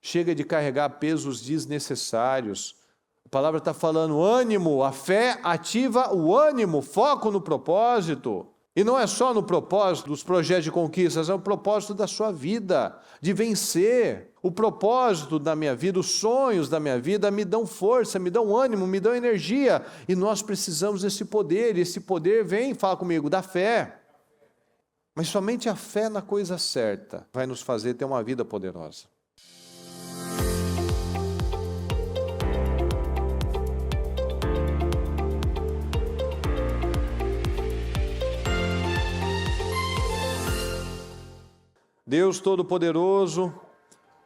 Chega de carregar pesos desnecessários. A palavra está falando ânimo, a fé ativa o ânimo, foco no propósito. E não é só no propósito dos projetos de conquistas, é o propósito da sua vida, de vencer. O propósito da minha vida, os sonhos da minha vida me dão força, me dão ânimo, me dão energia. E nós precisamos desse poder, e esse poder vem, fala comigo, da fé. Mas somente a fé na coisa certa vai nos fazer ter uma vida poderosa. Deus Todo-Poderoso,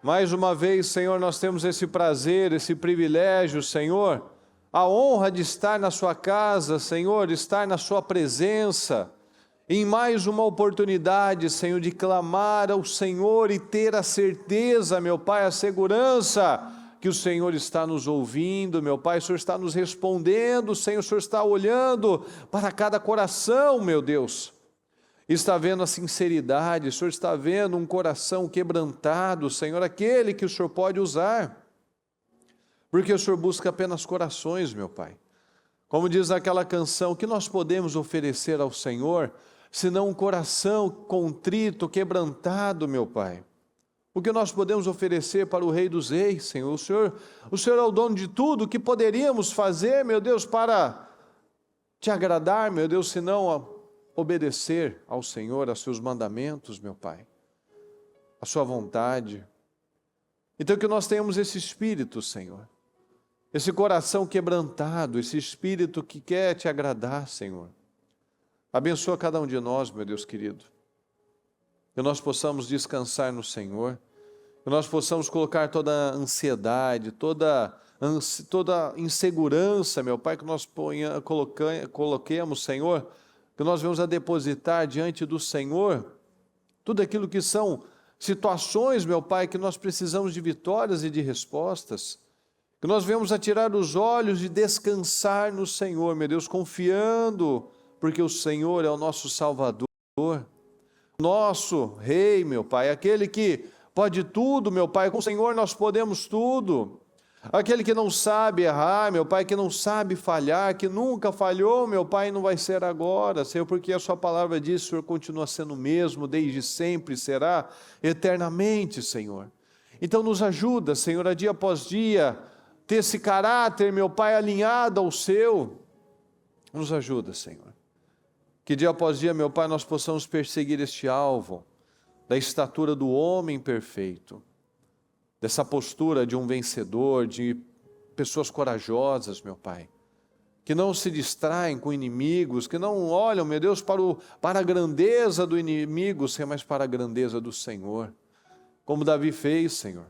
mais uma vez, Senhor, nós temos esse prazer, esse privilégio, Senhor, a honra de estar na sua casa, Senhor, estar na sua presença, em mais uma oportunidade, Senhor, de clamar ao Senhor e ter a certeza, meu Pai, a segurança que o Senhor está nos ouvindo, meu Pai, o Senhor está nos respondendo, Senhor, o Senhor está olhando para cada coração, meu Deus. Está vendo a sinceridade, o Senhor está vendo um coração quebrantado, Senhor, aquele que o Senhor pode usar, porque o Senhor busca apenas corações, meu Pai. Como diz naquela canção, o que nós podemos oferecer ao Senhor, senão um coração contrito, quebrantado, meu Pai? O que nós podemos oferecer para o Rei dos Reis, Senhor? O Senhor é o dono de tudo, o que poderíamos fazer, meu Deus, para te agradar, meu Deus, senão obedecer ao Senhor, aos seus mandamentos, meu Pai, a sua vontade. Então que nós tenhamos esse espírito, Senhor, esse coração quebrantado, esse espírito que quer te agradar, Senhor. Abençoa cada um de nós, meu Deus querido, que nós possamos descansar no Senhor, que nós possamos colocar toda a ansiedade, toda insegurança, meu Pai, que nós coloquemos, Senhor, que nós vamos a depositar diante do Senhor, tudo aquilo que são situações, meu Pai, que nós precisamos de vitórias e de respostas, que nós venhamos a tirar os olhos e descansar no Senhor, meu Deus, confiando, porque o Senhor é o nosso Salvador, nosso Rei, meu Pai, aquele que pode tudo, meu Pai, com o Senhor nós podemos tudo. Aquele que não sabe errar, meu Pai, que não sabe falhar, que nunca falhou, meu Pai, não vai ser agora, Senhor, porque a sua palavra diz, o Senhor continua sendo o mesmo, desde sempre será, eternamente, Senhor. Então nos ajuda, Senhor, a dia após dia, ter esse caráter, meu Pai, alinhado ao seu. Nos ajuda, Senhor. Que dia após dia, meu Pai, nós possamos perseguir este alvo, da estatura do homem perfeito, dessa postura de um vencedor, de pessoas corajosas, meu Pai, que não se distraem com inimigos, que não olham, meu Deus, para a grandeza do inimigo, mas para a grandeza do Senhor, como Davi fez, Senhor.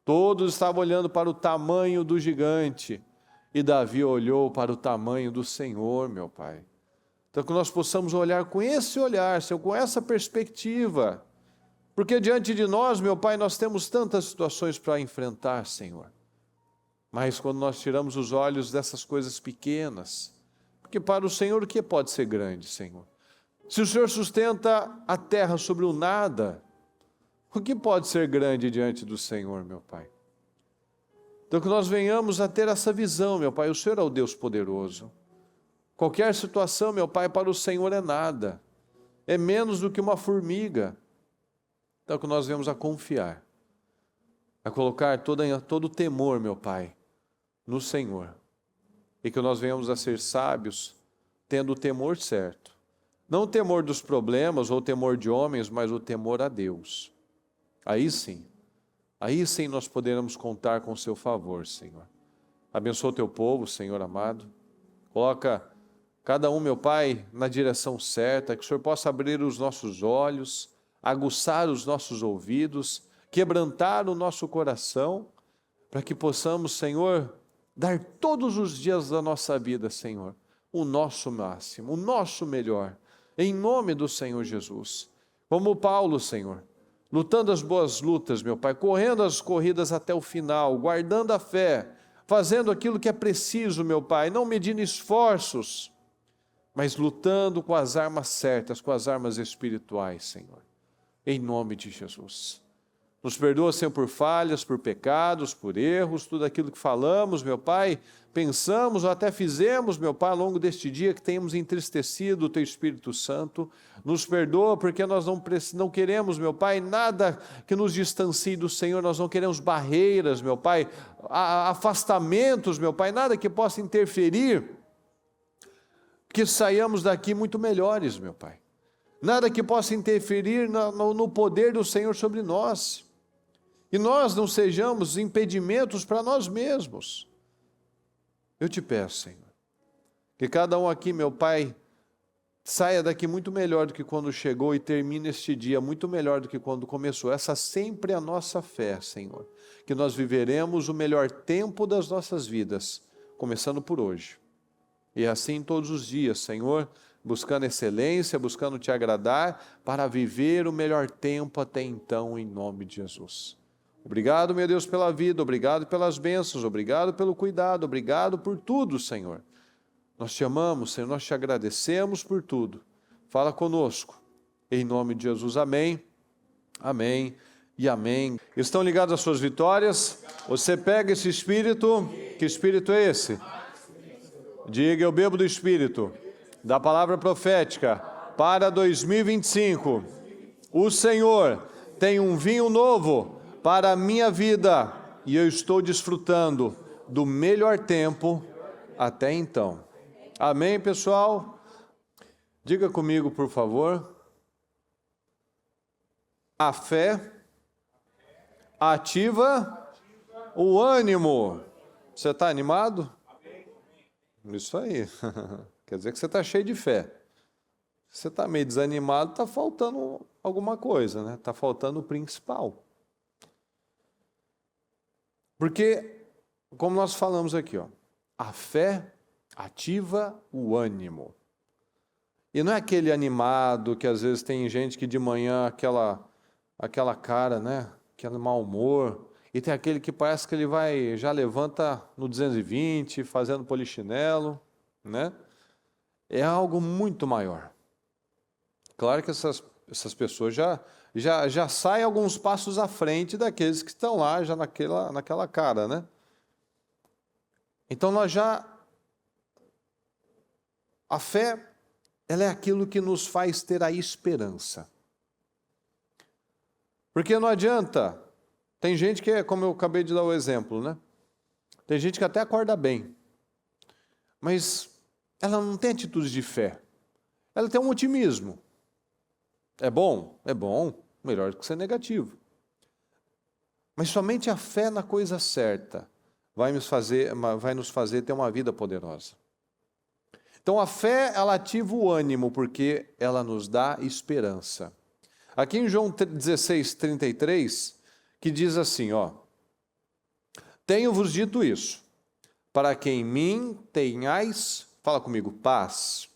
Todos estavam olhando para o tamanho do gigante, e Davi olhou para o tamanho do Senhor, meu Pai. Então que nós possamos olhar com esse olhar, Senhor, com essa perspectiva, porque diante de nós, meu Pai, nós temos tantas situações para enfrentar, Senhor. Mas quando nós tiramos os olhos dessas coisas pequenas, porque para o Senhor o que pode ser grande, Senhor? Se o Senhor sustenta a terra sobre o nada, o que pode ser grande diante do Senhor, meu Pai? Então que nós venhamos a ter essa visão, meu Pai, o Senhor é o Deus poderoso. Qualquer situação, meu Pai, para o Senhor é nada, é menos do que uma formiga. Então que nós venhamos a confiar, a colocar todo o temor, meu Pai, no Senhor. E que nós venhamos a ser sábios, tendo o temor certo. Não o temor dos problemas ou o temor de homens, mas o temor a Deus. Aí sim nós poderemos contar com o seu favor, Senhor. Abençoa o teu povo, Senhor amado. Coloca cada um, meu Pai, na direção certa, que o Senhor possa abrir os nossos olhos, aguçar os nossos ouvidos, quebrantar o nosso coração, para que possamos, Senhor, dar todos os dias da nossa vida, Senhor, o nosso máximo, o nosso melhor, em nome do Senhor Jesus. Como Paulo, Senhor, lutando as boas lutas, meu Pai, correndo as corridas até o final, guardando a fé, fazendo aquilo que é preciso, meu Pai, não medindo esforços, mas lutando com as armas certas, com as armas espirituais, Senhor. Em nome de Jesus. Nos perdoa, Senhor, por falhas, por pecados, por erros, tudo aquilo que falamos, meu Pai, pensamos ou até fizemos, meu Pai, ao longo deste dia que tenhamos entristecido o Teu Espírito Santo. Nos perdoa porque nós não queremos, meu Pai, nada que nos distancie do Senhor, nós não queremos barreiras, meu Pai, afastamentos, meu Pai, nada que possa interferir, que saiamos daqui muito melhores, meu Pai. Nada que possa interferir no poder do Senhor sobre nós. E nós não sejamos impedimentos para nós mesmos. Eu te peço, Senhor, que cada um aqui, meu Pai, saia daqui muito melhor do que quando chegou e termine este dia muito melhor do que quando começou. Essa sempre é a nossa fé, Senhor, que nós viveremos o melhor tempo das nossas vidas, começando por hoje. E assim todos os dias, Senhor, buscando excelência, buscando Te agradar, para viver o melhor tempo até então, em nome de Jesus. Obrigado, meu Deus, pela vida, obrigado pelas bênçãos, obrigado pelo cuidado, obrigado por tudo, Senhor. Nós Te amamos, Senhor, nós Te agradecemos por tudo. Fala conosco, em nome de Jesus, amém, amém e amém. Estão ligados às suas vitórias? Você pega esse Espírito, que Espírito é esse? Diga, eu bebo do Espírito, da palavra profética, para 2025. O Senhor tem um vinho novo para a minha vida, e eu estou desfrutando do melhor tempo até então. Amém, pessoal? Diga comigo, por favor. A fé ativa o ânimo. Você está animado? Isso aí. Quer dizer que você está cheio de fé. Se você está meio desanimado, está faltando alguma coisa, né? Está faltando o principal. Porque, como nós falamos aqui, ó, a fé ativa o ânimo. E não é aquele animado que às vezes tem gente que de manhã aquela cara, né? Aquele mau humor. E tem aquele que parece que ele já levanta no 220, fazendo polichinelo, né? É algo muito maior. Claro que essas pessoas já saem alguns passos à frente daqueles que estão lá já naquela cara, né? Então a fé, ela é aquilo que nos faz ter a esperança. Porque não adianta, tem gente que, como eu acabei de dar o exemplo, né? Tem gente que até acorda bem, mas ela não tem atitudes de fé. Ela tem um otimismo. É bom, melhor do que ser negativo. Mas somente a fé na coisa certa vai nos fazer ter uma vida poderosa. Então a fé, ela ativa o ânimo, porque ela nos dá esperança. Aqui em João 16:33, que diz assim, ó: tenho-vos dito isso, para que em mim tenhais, fala comigo, paz.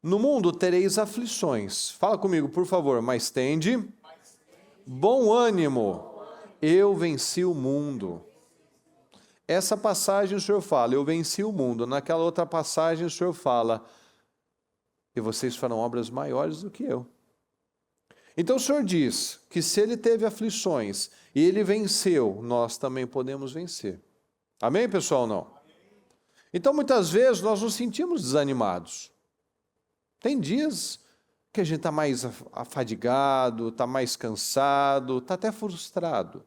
No mundo tereis aflições. Fala comigo, por favor, mas tende bom ânimo. Eu venci o mundo. Essa passagem o Senhor fala, eu venci o mundo. Naquela outra passagem o Senhor fala, e vocês farão obras maiores do que eu. Então o Senhor diz que se ele teve aflições e ele venceu, nós também podemos vencer. Amém, pessoal? Não? Então muitas vezes nós nos sentimos desanimados. Tem dias que a gente está mais afadigado, está mais cansado, está até frustrado.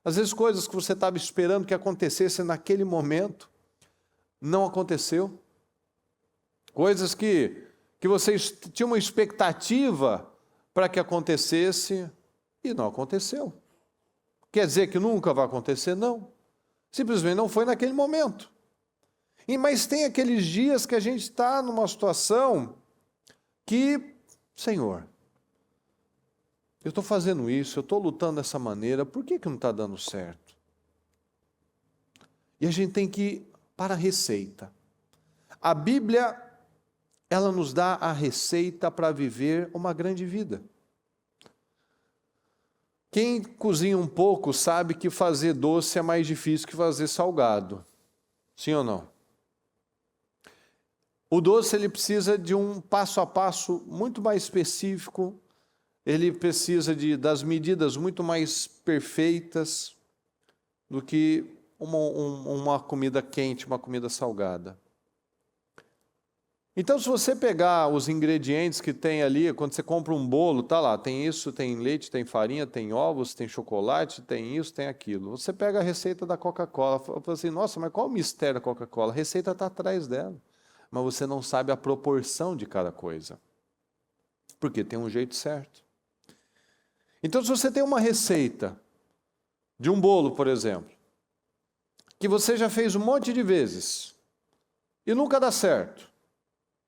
Às vezes coisas que você estava esperando que acontecessem naquele momento, não aconteceu. Coisas que você tinha uma expectativa para que acontecesse e não aconteceu. Quer dizer que nunca vai acontecer? Não. Simplesmente não foi naquele momento. Mas tem aqueles dias que a gente está numa situação que, Senhor, eu estou fazendo isso, eu estou lutando dessa maneira, por que não está dando certo? E a gente tem que ir para a receita. A Bíblia, ela nos dá a receita para viver uma grande vida. Quem cozinha um pouco sabe que fazer doce é mais difícil que fazer salgado. Sim ou não? O doce ele precisa de um passo a passo muito mais específico, ele precisa das medidas muito mais perfeitas do que uma comida quente, uma comida salgada. Então, se você pegar os ingredientes que tem ali, quando você compra um bolo, tá lá, tem isso, tem leite, tem farinha, tem ovos, tem chocolate, tem isso, tem aquilo. Você pega a receita da Coca-Cola, fala assim, nossa, mas qual o mistério da Coca-Cola? A receita está atrás dela, mas você não sabe a proporção de cada coisa, porque tem um jeito certo. Então, se você tem uma receita de um bolo, por exemplo, que você já fez um monte de vezes e nunca dá certo,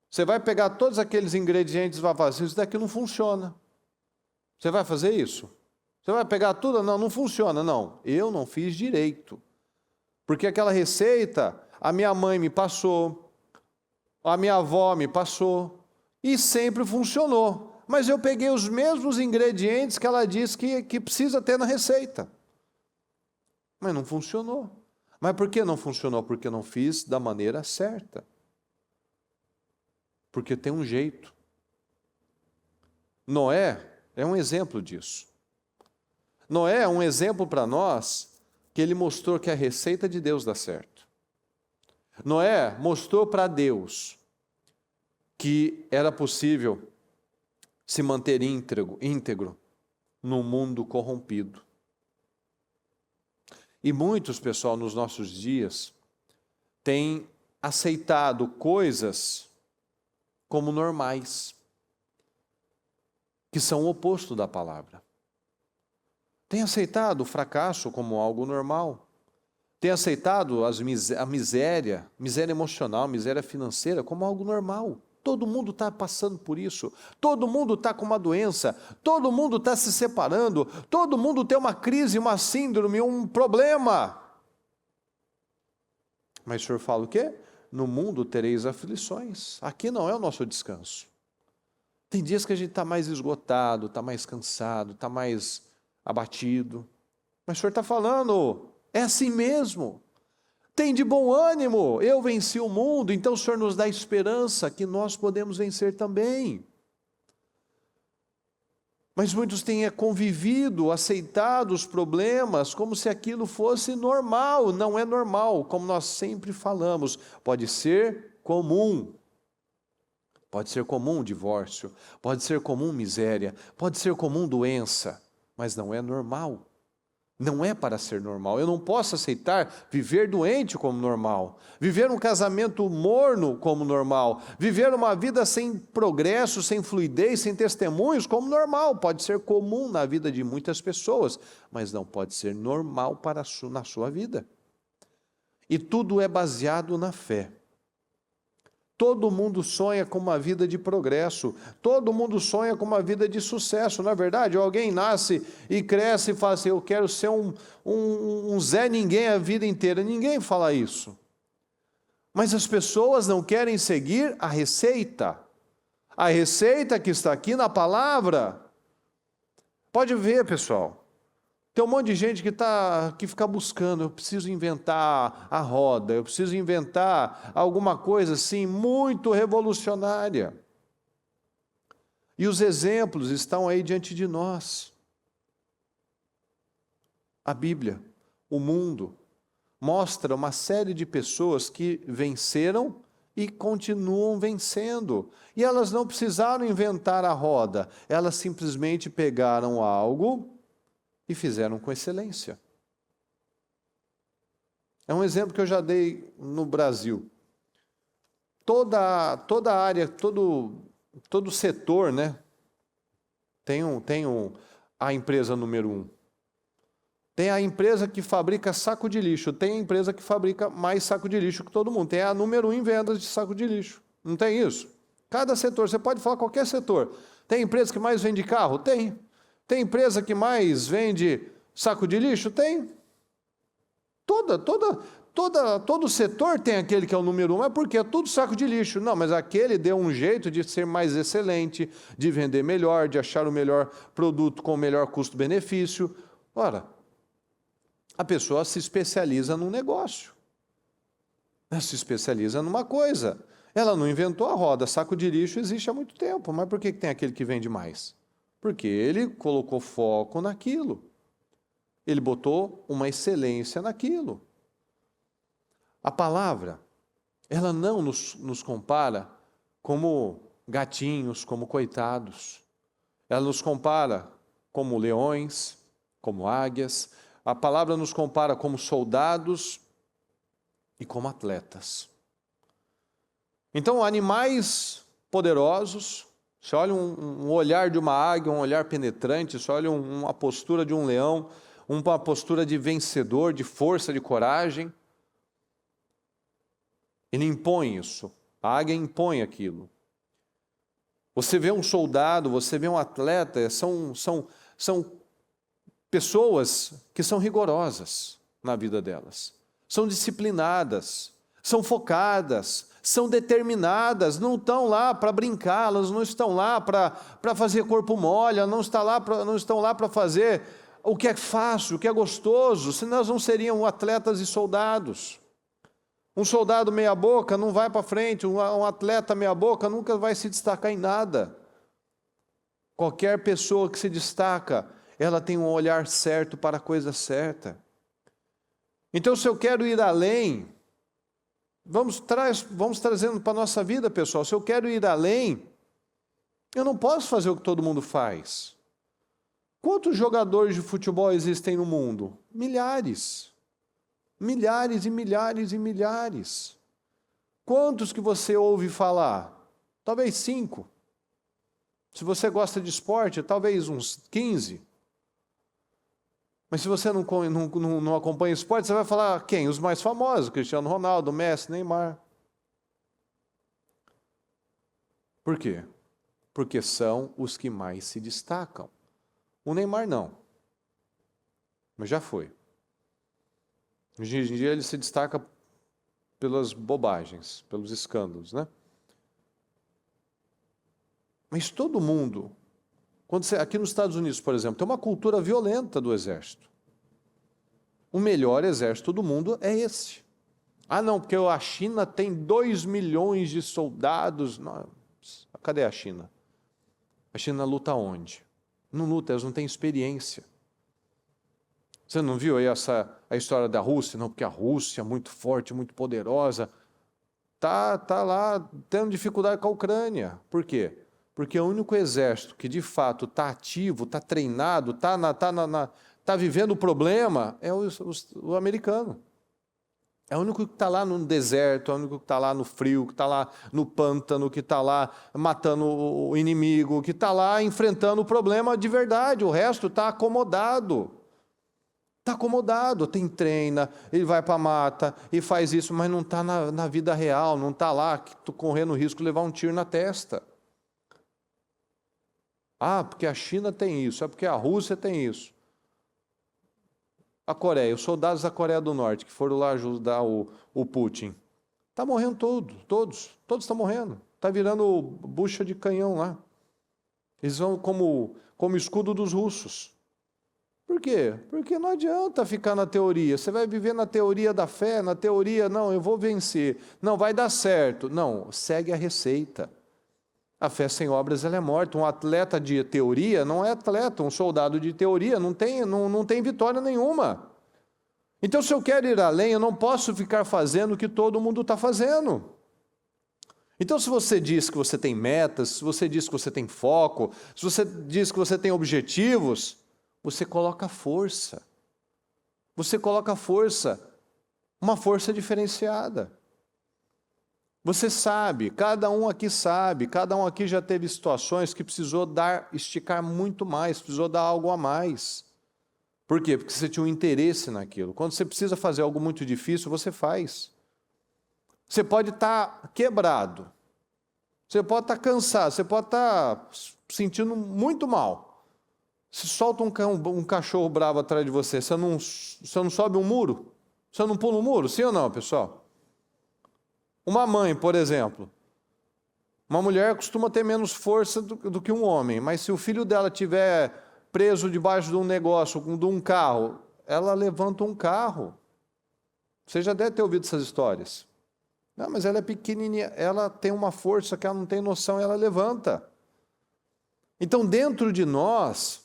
você vai pegar todos aqueles ingredientes e vai falar assim, isso daqui não funciona. Você vai fazer isso? Você vai pegar tudo? Não, não funciona. Não, eu não fiz direito. Porque aquela receita, a minha mãe me passou, a minha avó me passou, e sempre funcionou. Mas eu peguei os mesmos ingredientes que ela disse que precisa ter na receita. Mas não funcionou. Mas por que não funcionou? Porque eu não fiz da maneira certa. Porque tem um jeito. Noé é um exemplo disso. Noé é um exemplo para nós que ele mostrou que a receita de Deus dá certo. Noé mostrou para Deus que era possível se manter íntegro num mundo corrompido. E muitos, pessoal, nos nossos dias, têm aceitado coisas como normais, que são o oposto da palavra. Tem aceitado o fracasso como algo normal. Tem aceitado a miséria emocional, miséria financeira como algo normal. Todo mundo está passando por isso. Todo mundo está com uma doença. Todo mundo está se separando. Todo mundo tem uma crise, uma síndrome, um problema. Mas o Senhor fala o quê? No mundo tereis aflições. Aqui não é o nosso descanso. Tem dias que a gente está mais esgotado, está mais cansado, está mais abatido. Mas o Senhor está falando, é assim mesmo. Tem de bom ânimo, eu venci o mundo. Então o Senhor nos dá esperança que nós podemos vencer também. Mas muitos têm convivido, aceitado os problemas como se aquilo fosse normal. Não é normal, como nós sempre falamos. Pode ser comum. Pode ser comum divórcio, pode ser comum miséria, pode ser comum doença, mas não é normal. Não é para ser normal. Eu não posso aceitar viver doente como normal, viver um casamento morno como normal, viver uma vida sem progresso, sem fluidez, sem testemunhos como normal. Pode ser comum na vida de muitas pessoas, mas não pode ser normal na sua vida. E tudo é baseado na fé. Todo mundo sonha com uma vida de progresso, todo mundo sonha com uma vida de sucesso, não é verdade? Alguém nasce e cresce e fala assim, eu quero ser um Zé Ninguém a vida inteira. Ninguém fala isso. Mas as pessoas não querem seguir a receita que está aqui na palavra. Pode ver, pessoal. Tem um monte de gente que fica buscando, eu preciso inventar a roda, eu preciso inventar alguma coisa assim muito revolucionária. E os exemplos estão aí diante de nós. A Bíblia, o mundo, mostra uma série de pessoas que venceram e continuam vencendo. E elas não precisaram inventar a roda, elas simplesmente pegaram algo e fizeram com excelência. É um exemplo que eu já dei no Brasil. Toda a área, todo setor, né? Tem a empresa número 1. Tem a empresa que fabrica saco de lixo. Tem a empresa que fabrica mais saco de lixo que todo mundo. Tem a número 1 em vendas de saco de lixo. Não tem isso? Cada setor, você pode falar qualquer setor. Tem empresa que mais vende carro? Tem. Tem empresa que mais vende saco de lixo? Tem. Todo setor tem aquele que é o número 1, mas por quê? É tudo saco de lixo. Não, mas aquele deu um jeito de ser mais excelente, de vender melhor, de achar o melhor produto com o melhor custo-benefício. Ora, a pessoa se especializa num negócio. Ela se especializa numa coisa. Ela não inventou a roda. Saco de lixo existe há muito tempo, mas por que tem aquele que vende mais? Porque ele colocou foco naquilo. Ele botou uma excelência naquilo. A palavra, ela não nos compara como gatinhos, como coitados. Ela nos compara como leões, como águias. A palavra nos compara como soldados e como atletas. Então, animais poderosos, você olha um olhar de uma águia, um olhar penetrante, você olha uma postura de um leão, uma postura de vencedor, de força, de coragem. Ele impõe isso. A águia impõe aquilo. Você vê um soldado, você vê um atleta, são pessoas que são rigorosas na vida delas. São disciplinadas, são focadas, são determinadas, não estão lá para brincar, elas não estão lá para fazer corpo mole, não estão lá para fazer o que é fácil, o que é gostoso, senão elas não seriam atletas e soldados. Um soldado meia boca não vai para frente, um atleta meia boca nunca vai se destacar em nada. Qualquer pessoa que se destaca, ela tem um olhar certo para a coisa certa. Então, se eu quero ir além, vamos trazendo para a nossa vida, pessoal. Se eu quero ir além, eu não posso fazer o que todo mundo faz. Quantos jogadores de futebol existem no mundo? Milhares. Milhares e milhares e milhares. Quantos que você ouve falar? Talvez 5. Se você gosta de esporte, talvez uns 15. Mas se você não acompanha esporte, você vai falar quem? Os mais famosos, Cristiano Ronaldo, Messi, Neymar. Por quê? Porque são os que mais se destacam. O Neymar não, mas já foi. Hoje em dia ele se destaca pelas bobagens, pelos escândalos, né? Mas todo mundo, aqui nos Estados Unidos, por exemplo, tem uma cultura violenta do exército. O melhor exército do mundo é esse. Ah, não, porque a China tem 2 milhões de soldados. Não, cadê a China? A China luta onde? Não luta, elas não têm experiência. Você não viu aí a história da Rússia? Não, porque a Rússia é muito forte, muito poderosa. Tá lá tendo dificuldade com a Ucrânia. Por quê? Porque o único exército que de fato está ativo, está treinado, está vivendo o problema é o americano. É o único que está lá no deserto, é o único que está lá no frio, que está lá no pântano, que está lá matando o inimigo, que está lá enfrentando o problema de verdade. O resto está acomodado. Está acomodado, treina, ele vai para a mata e faz isso, mas não está na vida real, não está lá correndo o risco de levar um tiro na testa. Ah, porque a China tem isso, é porque a Rússia tem isso. A Coreia, os soldados da Coreia do Norte que foram lá ajudar o Putin, está morrendo todos estão morrendo. Está virando bucha de canhão lá. Eles vão como escudo dos russos. Por quê? Porque não adianta ficar na teoria. Você vai viver na teoria da fé, na teoria, não, eu vou vencer. Não, vai dar certo. Não, segue a receita. A fé sem obras ela é morta. Um atleta de teoria não é atleta. Um soldado de teoria não tem vitória nenhuma. Então, se eu quero ir além, eu não posso ficar fazendo o que todo mundo está fazendo. Então, se você diz que você tem metas, se você diz que você tem foco, se você diz que você tem objetivos, você coloca força. Você coloca força, uma força diferenciada. Você sabe, cada um aqui sabe, cada um aqui já teve situações que precisou esticar muito mais, precisou dar algo a mais. Por quê? Porque você tinha um interesse naquilo. Quando você precisa fazer algo muito difícil, você faz. Você pode estar quebrado, você pode estar cansado, você pode estar sentindo muito mal. Se solta um cachorro bravo atrás de você, você não sobe um muro? Você não pula um muro? Sim ou não, pessoal? Uma mãe, por exemplo, uma mulher costuma ter menos força do que um homem, mas se o filho dela estiver preso debaixo de um negócio, de um carro, ela levanta um carro. Você já deve ter ouvido essas histórias. Não, mas ela é pequenininha, ela tem uma força que ela não tem noção, ela levanta. Então, dentro de nós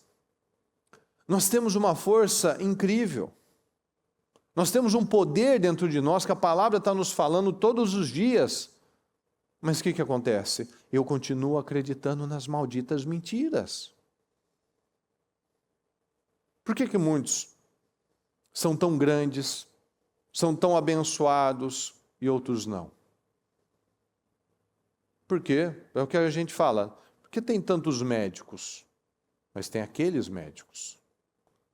temos uma força incrível. Nós temos um poder dentro de nós que a palavra está nos falando todos os dias. Mas o que acontece? Eu continuo acreditando nas malditas mentiras. Por que muitos são tão grandes, são tão abençoados e outros não? Por quê? É o que a gente fala. Por que tem tantos médicos? Mas tem aqueles médicos.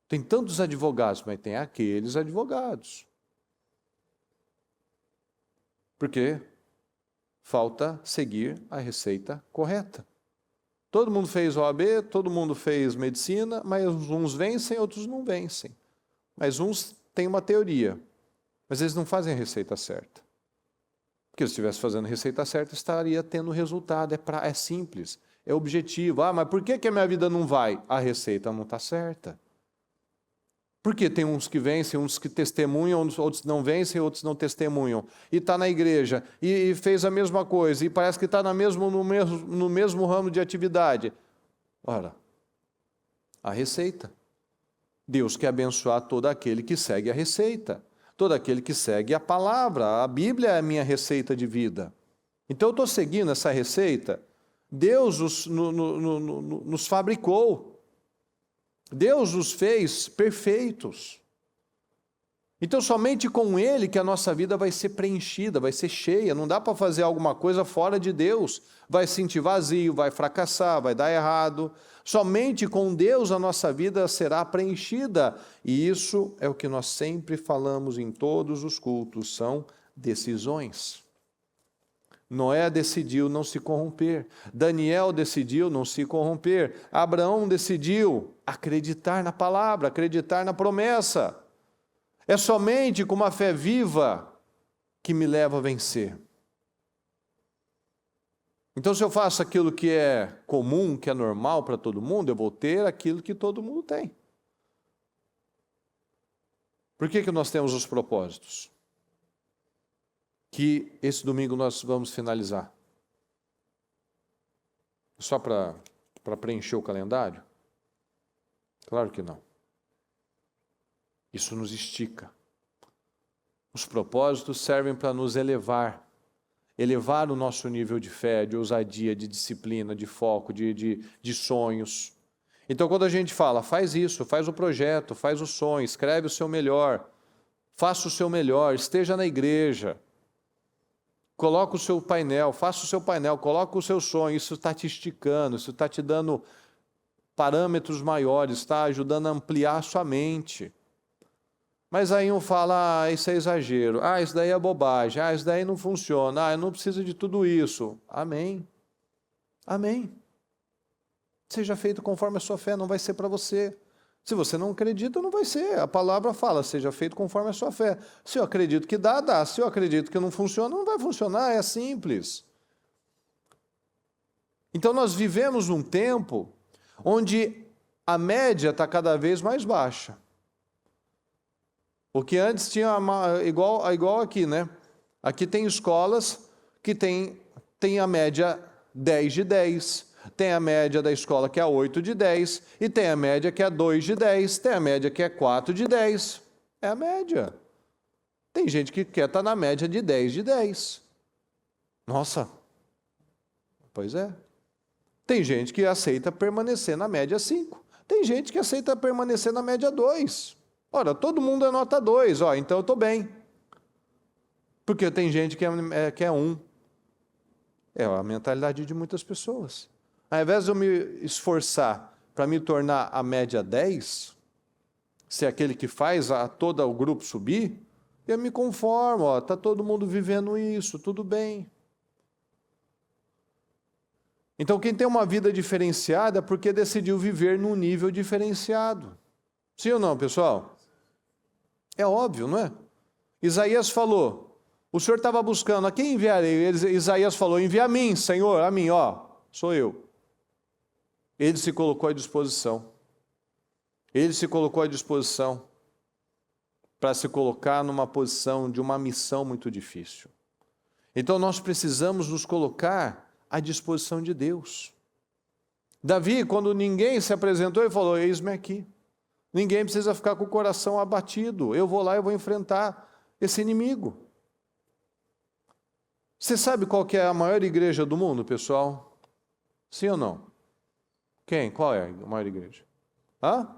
Tem tantos advogados, mas tem aqueles advogados. Por quê? Falta seguir a receita correta. Todo mundo fez OAB, todo mundo fez medicina, mas uns vencem, outros não vencem. Mas uns têm uma teoria, mas eles não fazem a receita certa. Porque se estivesse fazendo a receita certa, estaria tendo resultado. É simples, é objetivo. Ah, mas por que a minha vida não vai? A receita não está certa. Porque tem uns que vencem, uns que testemunham, outros não vencem, outros não testemunham. E está na igreja, e fez a mesma coisa, e parece que está no mesmo ramo de atividade. Ora, a receita. Deus quer abençoar todo aquele que segue a receita, todo aquele que segue a palavra. A Bíblia é a minha receita de vida. Então eu estou seguindo essa receita. Deus nos fabricou. Deus os fez perfeitos. Então somente com Ele que a nossa vida vai ser preenchida, vai ser cheia. Não dá para fazer alguma coisa fora de Deus. Vai se sentir vazio, vai fracassar, vai dar errado. Somente com Deus a nossa vida será preenchida. E isso é o que nós sempre falamos em todos os cultos, são decisões. Noé decidiu não se corromper. Daniel decidiu não se corromper. Abraão decidiu acreditar na palavra, acreditar na promessa. É somente com uma fé viva que me leva a vencer. Então, se eu faço aquilo que é comum, que é normal para todo mundo, eu vou ter aquilo que todo mundo tem. Por que nós temos os propósitos? Que esse domingo nós vamos finalizar. Só para preencher o calendário? Claro que não. Isso nos estica. Os propósitos servem para nos elevar o nosso nível de fé, de ousadia, de disciplina, de foco, de sonhos. Então, quando a gente fala, faz isso, faz o projeto, faz o sonho, escreve o seu melhor, faça o seu melhor, esteja na igreja, coloca o seu painel, faça o seu painel, coloca o seu sonho, isso está te esticando, isso está te dando parâmetros maiores, está ajudando a ampliar a sua mente. Mas aí um fala, isso é exagero, isso daí é bobagem, isso daí não funciona, eu não preciso de tudo isso. Amém. Amém. Seja feito conforme a sua fé, não vai ser para você. Se você não acredita, não vai ser. A palavra fala, seja feito conforme a sua fé. Se eu acredito que dá, dá. Se eu acredito que não funciona, não vai funcionar, é simples. Então nós vivemos num tempo onde a média está cada vez mais baixa. O que antes tinha igual aqui, né? Aqui tem escolas que tem a média 10 de 10, tem a média da escola que é 8 de 10, e tem a média que é 2 de 10, tem a média que é 4 de 10. É a média. Tem gente que quer estar na média de 10 de 10. Nossa, pois é. Tem gente que aceita permanecer na média 5. Tem gente que aceita permanecer na média 2. Ora, todo mundo é nota 2, então eu estou bem. Porque tem gente que é 1. É a mentalidade de muitas pessoas. Ao invés de eu me esforçar para me tornar a média 10, ser aquele que faz todo o grupo subir, eu me conformo, está todo mundo vivendo isso, tudo bem. Então quem tem uma vida diferenciada é porque decidiu viver num nível diferenciado. Sim ou não, pessoal? É óbvio, não é? Isaías falou, o Senhor estava buscando, a quem enviarei? Isaías falou, envia a mim, Senhor, a mim, sou eu. Ele se colocou à disposição. Ele se colocou à disposição para se colocar numa posição de uma missão muito difícil. Então nós precisamos nos colocar à disposição de Deus. Davi, quando ninguém se apresentou, ele falou: eis-me aqui. Ninguém precisa ficar com o coração abatido. Eu vou lá e vou enfrentar esse inimigo. Você sabe qual que é a maior igreja do mundo, pessoal? Sim ou não? Quem? Qual é a maior igreja? Hã?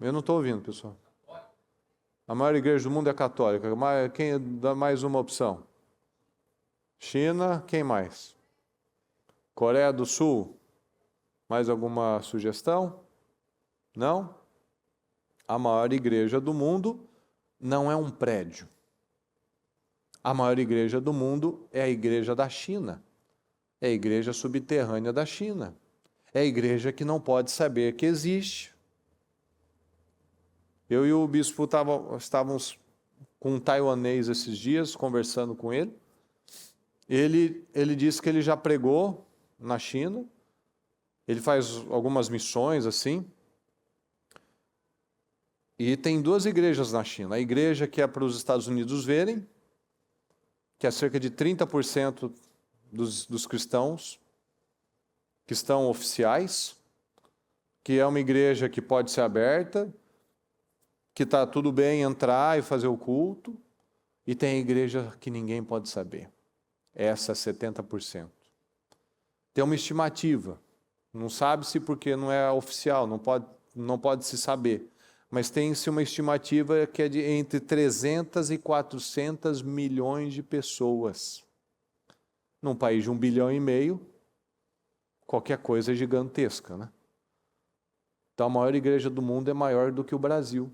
Eu não estou ouvindo, pessoal. A maior igreja do mundo é a católica. Quem dá mais uma opção? China, quem mais? Coreia do Sul? Mais alguma sugestão? Não? A maior igreja do mundo não é um prédio. A maior igreja do mundo é a igreja da China. É a igreja subterrânea da China. É a igreja que não pode saber que existe. Eu e o bispo estávamos com um taiwanês esses dias, conversando com ele. Ele disse que ele já pregou na China. Ele faz algumas missões assim. E tem 2 igrejas na China. A igreja que é para os Estados Unidos verem, que é cerca de 30% dos cristãos que estão oficiais, que é uma igreja que pode ser aberta, que está tudo bem entrar e fazer o culto, e tem a igreja que ninguém pode saber. Essa é 70%. Tem uma estimativa, não sabe-se porque não é oficial, não pode se saber, mas tem-se uma estimativa que é de entre 300 e 400 milhões de pessoas. Num país de 1,5 bilhão, qualquer coisa é gigantesca, né? Então a maior igreja do mundo é maior do que o Brasil.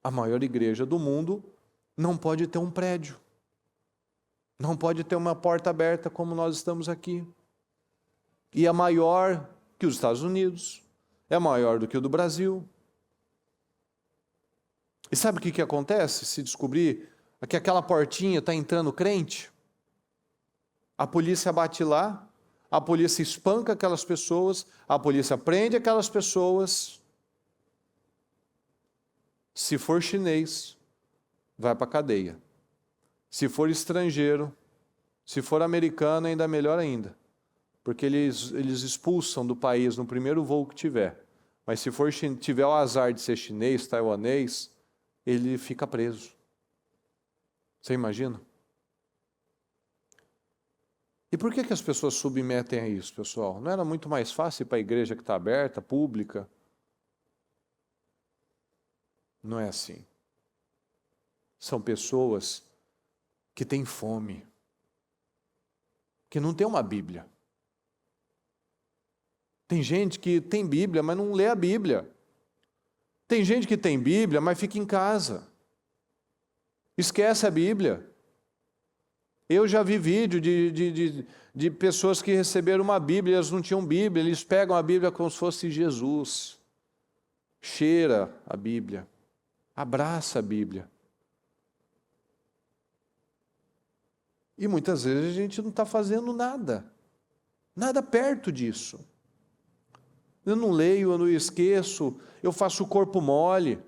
A maior igreja do mundo não pode ter um prédio. Não pode ter uma porta aberta como nós estamos aqui. E é maior que os Estados Unidos. É maior do que o do Brasil. E sabe o que acontece se descobrir que aquela portinha está entrando crente? A polícia bate lá, a polícia espanca aquelas pessoas, a polícia prende aquelas pessoas. Se for chinês, vai para a cadeia. Se for estrangeiro, se for americano, ainda melhor ainda. Porque eles expulsam do país no primeiro voo que tiver. Mas se tiver o azar de ser chinês, taiwanês, ele fica preso. Você imagina? E por que as pessoas submetem a isso, pessoal? Não era muito mais fácil ir para a igreja que está aberta, pública? Não é assim. São pessoas que têm fome, que não tem uma Bíblia. Tem gente que tem Bíblia, mas não lê a Bíblia. Tem gente que tem Bíblia, mas fica em casa. Esquece a Bíblia. Eu já vi vídeo de pessoas que receberam uma Bíblia, elas não tinham Bíblia, eles pegam a Bíblia como se fosse Jesus. Cheira a Bíblia. Abraça a Bíblia. E muitas vezes a gente não está fazendo nada. Nada perto disso. Eu não leio, eu não esqueço, eu faço o corpo mole,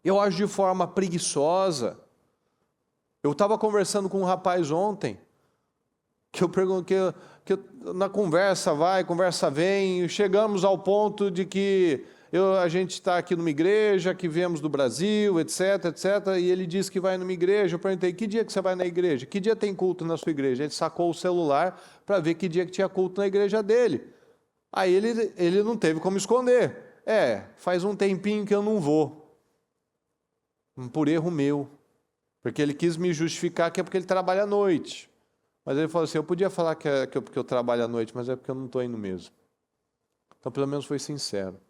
eu ajo de forma preguiçosa. Eu estava conversando com um rapaz ontem, que eu perguntei, que na conversa vai, conversa vem, chegamos ao ponto de que a gente está aqui numa igreja, que viemos do Brasil, etc, etc, e ele disse que vai numa igreja. Eu perguntei: que dia que você vai na igreja? Que dia tem culto na sua igreja? Ele sacou o celular para ver que dia que tinha culto na igreja dele. Aí ele não teve como esconder. Faz um tempinho que eu não vou. Por erro meu. Porque ele quis me justificar que é porque ele trabalha à noite. Mas ele falou assim: eu podia falar que é porque eu trabalho à noite, mas é porque eu não estou indo mesmo. Então pelo menos foi sincero.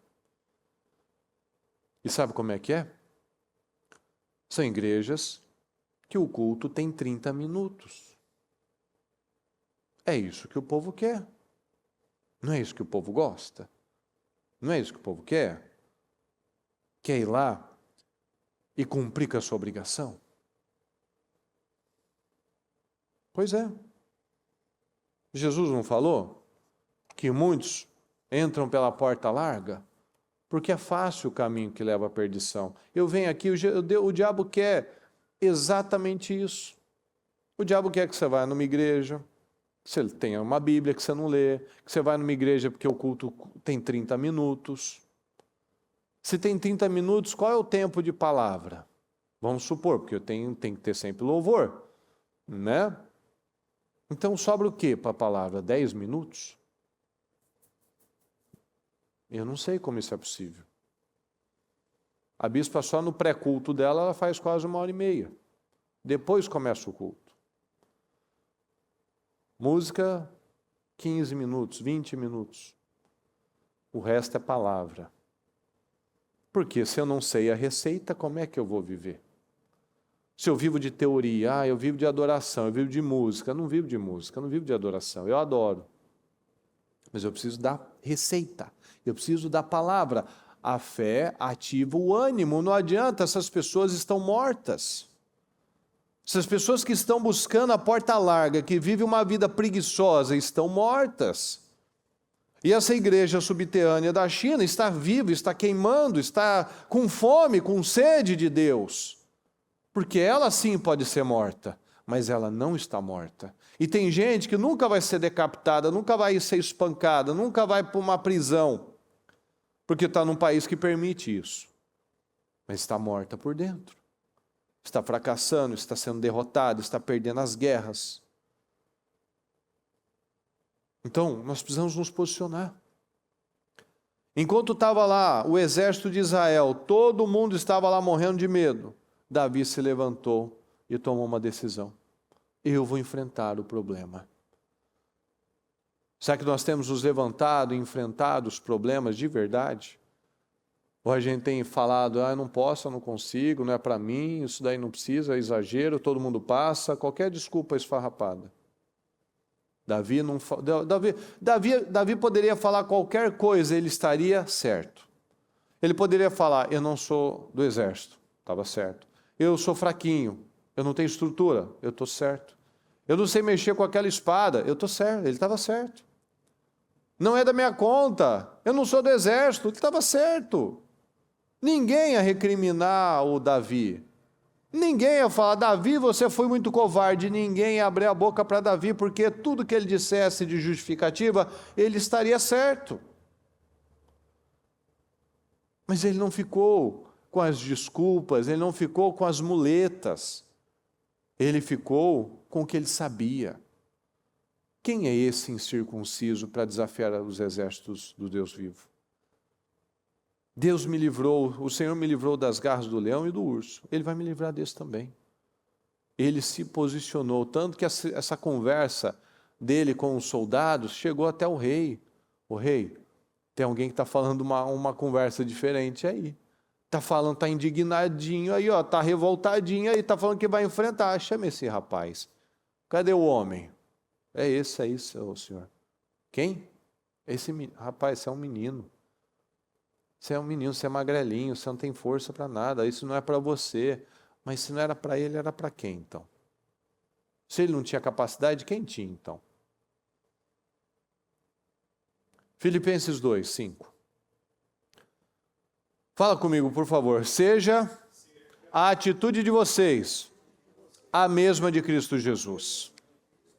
E sabe como é que é? São igrejas que o culto tem 30 minutos. É isso que o povo quer. Não é isso que o povo gosta? Não é isso que o povo quer? Quer ir lá e cumprir com a sua obrigação? Pois é. Jesus não falou que muitos entram pela porta larga? Porque é fácil o caminho que leva à perdição. Eu venho aqui, o diabo quer exatamente isso. O diabo quer que você vá numa igreja, Você tem uma Bíblia que você não lê, que você vai numa igreja porque o culto tem 30 minutos. Se tem 30 minutos, qual é o tempo de palavra? Vamos supor, porque tem que ter sempre louvor, né? Então sobra o que para a palavra? 10 minutos? Eu não sei como isso é possível. A bispa só no pré-culto dela, ela faz quase 1h30. Depois começa o culto. Música, 15 minutos, 20 minutos. O resto é palavra. Porque se eu não sei a receita, como é que eu vou viver? Se eu vivo de teoria, eu vivo de adoração, eu vivo de música. Eu não vivo de música, eu não vivo de adoração. Eu adoro. Mas eu preciso da receita. Eu preciso da palavra. A fé ativa o ânimo. Não adianta, essas pessoas estão mortas. Essas pessoas que estão buscando a porta larga, que vivem uma vida preguiçosa, estão mortas. E essa igreja subterrânea da China está viva, está queimando, está com fome, com sede de Deus. Porque ela sim pode ser morta, mas ela não está morta. E tem gente que nunca vai ser decapitada, nunca vai ser espancada, nunca vai para uma prisão, porque está num país que permite isso. Mas está morta por dentro. Está fracassando, está sendo derrotada, está perdendo as guerras. Então, nós precisamos nos posicionar. Enquanto estava lá o exército de Israel, todo mundo estava lá morrendo de medo, Davi se levantou e tomou uma decisão. Eu vou enfrentar o problema. Será que nós temos nos levantado e enfrentado os problemas de verdade? Ou a gente tem falado, eu não posso, eu não consigo, não é para mim, isso daí não precisa, é exagero, todo mundo passa, qualquer desculpa esfarrapada. Davi poderia falar qualquer coisa, ele estaria certo. Ele poderia falar, eu não sou do exército, estava certo. Eu sou fraquinho, eu não tenho estrutura, eu estou certo. Eu não sei mexer com aquela espada, eu estou certo, ele estava certo. Não é da minha conta, eu não sou do exército, ele estava certo. Ninguém ia recriminar o Davi. Ninguém ia falar, Davi, você foi muito covarde. Ninguém ia abrir a boca para Davi, porque tudo que ele dissesse de justificativa, ele estaria certo. Mas ele não ficou com as desculpas, ele não ficou com as muletas. Ele ficou com o que ele sabia. Quem é esse incircunciso para desafiar os exércitos do Deus vivo? Deus me livrou, o Senhor me livrou das garras do leão e do urso. Ele vai me livrar desse também. Ele se posicionou, tanto que essa conversa dele com os soldados chegou até o rei. O rei, tem alguém que está falando uma conversa diferente aí. Está falando, está indignadinho aí, está revoltadinho aí, está falando que vai enfrentar. Chama esse rapaz. Cadê o homem? É esse aí, senhor. Quem? Rapaz, você é um menino. Você é um menino, você é magrelinho, você não tem força para nada, isso não é para você. Mas se não era para ele, era para quem então? Se ele não tinha capacidade, quem tinha então? Filipenses 2, 5. Fala comigo, por favor. Seja a atitude de vocês a mesma de Cristo Jesus.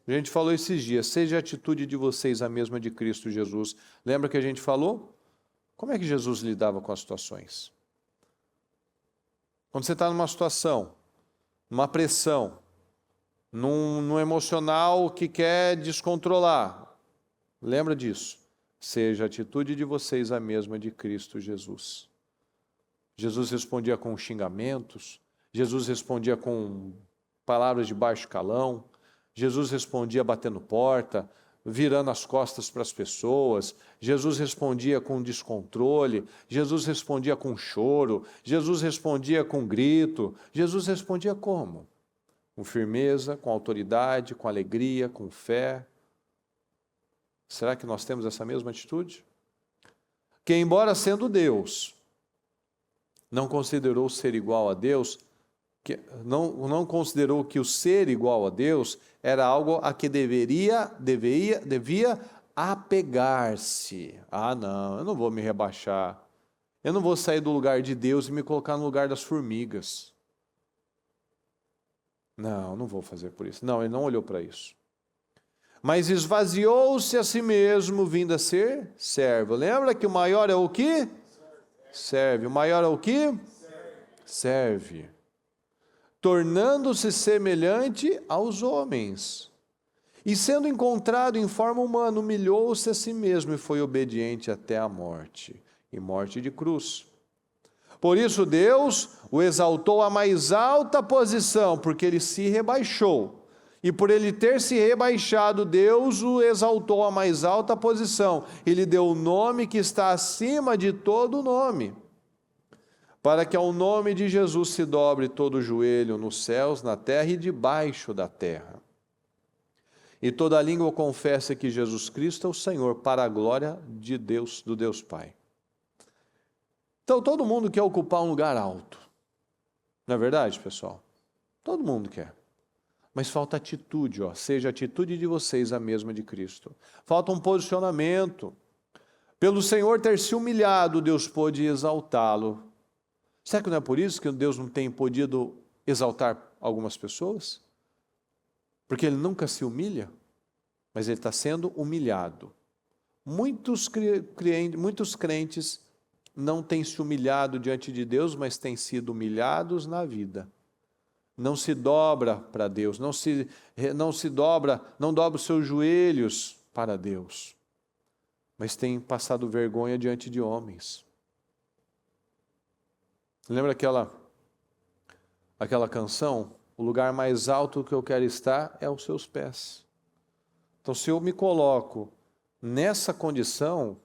A gente falou esses dias, seja a atitude de vocês a mesma de Cristo Jesus. Lembra que a gente falou? Como é que Jesus lidava com as situações? Quando você está numa situação, numa pressão, num emocional que quer descontrolar, lembra disso. Seja a atitude de vocês a mesma de Cristo Jesus. Jesus respondia com xingamentos, Jesus respondia com palavras de baixo calão, Jesus respondia batendo porta, virando as costas para as pessoas, Jesus respondia com descontrole, Jesus respondia com choro, Jesus respondia com grito, Jesus respondia como? Com firmeza, com autoridade, com alegria, com fé. Será que nós temos essa mesma atitude? Que embora sendo Deus, não considerou ser igual a Deus, não considerou que o ser igual a Deus era algo a que devia apegar-se. Não, eu não vou me rebaixar. Eu não vou sair do lugar de Deus e me colocar no lugar das formigas. Não vou fazer por isso. Não, ele não olhou para isso. mas esvaziou-se a si mesmo, vindo a ser servo. Lembra que o maior é o que? Serve. O maior é o que? Serve. Tornando-se semelhante aos homens. E sendo encontrado em forma humana, humilhou-se a si mesmo e foi obediente até a morte, e morte de cruz. Por isso Deus o exaltou à mais alta posição, porque ele se rebaixou. E por ele ter se rebaixado, Deus o exaltou à mais alta posição. Ele deu o nome que está acima de todo nome, para que ao nome de Jesus se dobre todo o joelho nos céus, na terra e debaixo da terra. E toda língua confesse que Jesus Cristo é o Senhor, para a glória de Deus, do Deus Pai. Então todo mundo quer ocupar um lugar alto. Não é verdade, pessoal? Todo mundo quer. Mas falta atitude, seja a atitude de vocês a mesma de Cristo. Falta um posicionamento. Pelo Senhor ter se humilhado, Deus pôde exaltá-lo. Será que não é por isso que Deus não tem podido exaltar algumas pessoas? Porque Ele nunca se humilha, mas Ele está sendo humilhado. Muitos crentes não têm se humilhado diante de Deus, mas têm sido humilhados na vida. Não se dobra para Deus, não dobra os seus joelhos para Deus, mas tem passado vergonha diante de homens. Lembra aquela canção? O lugar mais alto que eu quero estar é aos seus pés. Então, se eu me coloco nessa condição,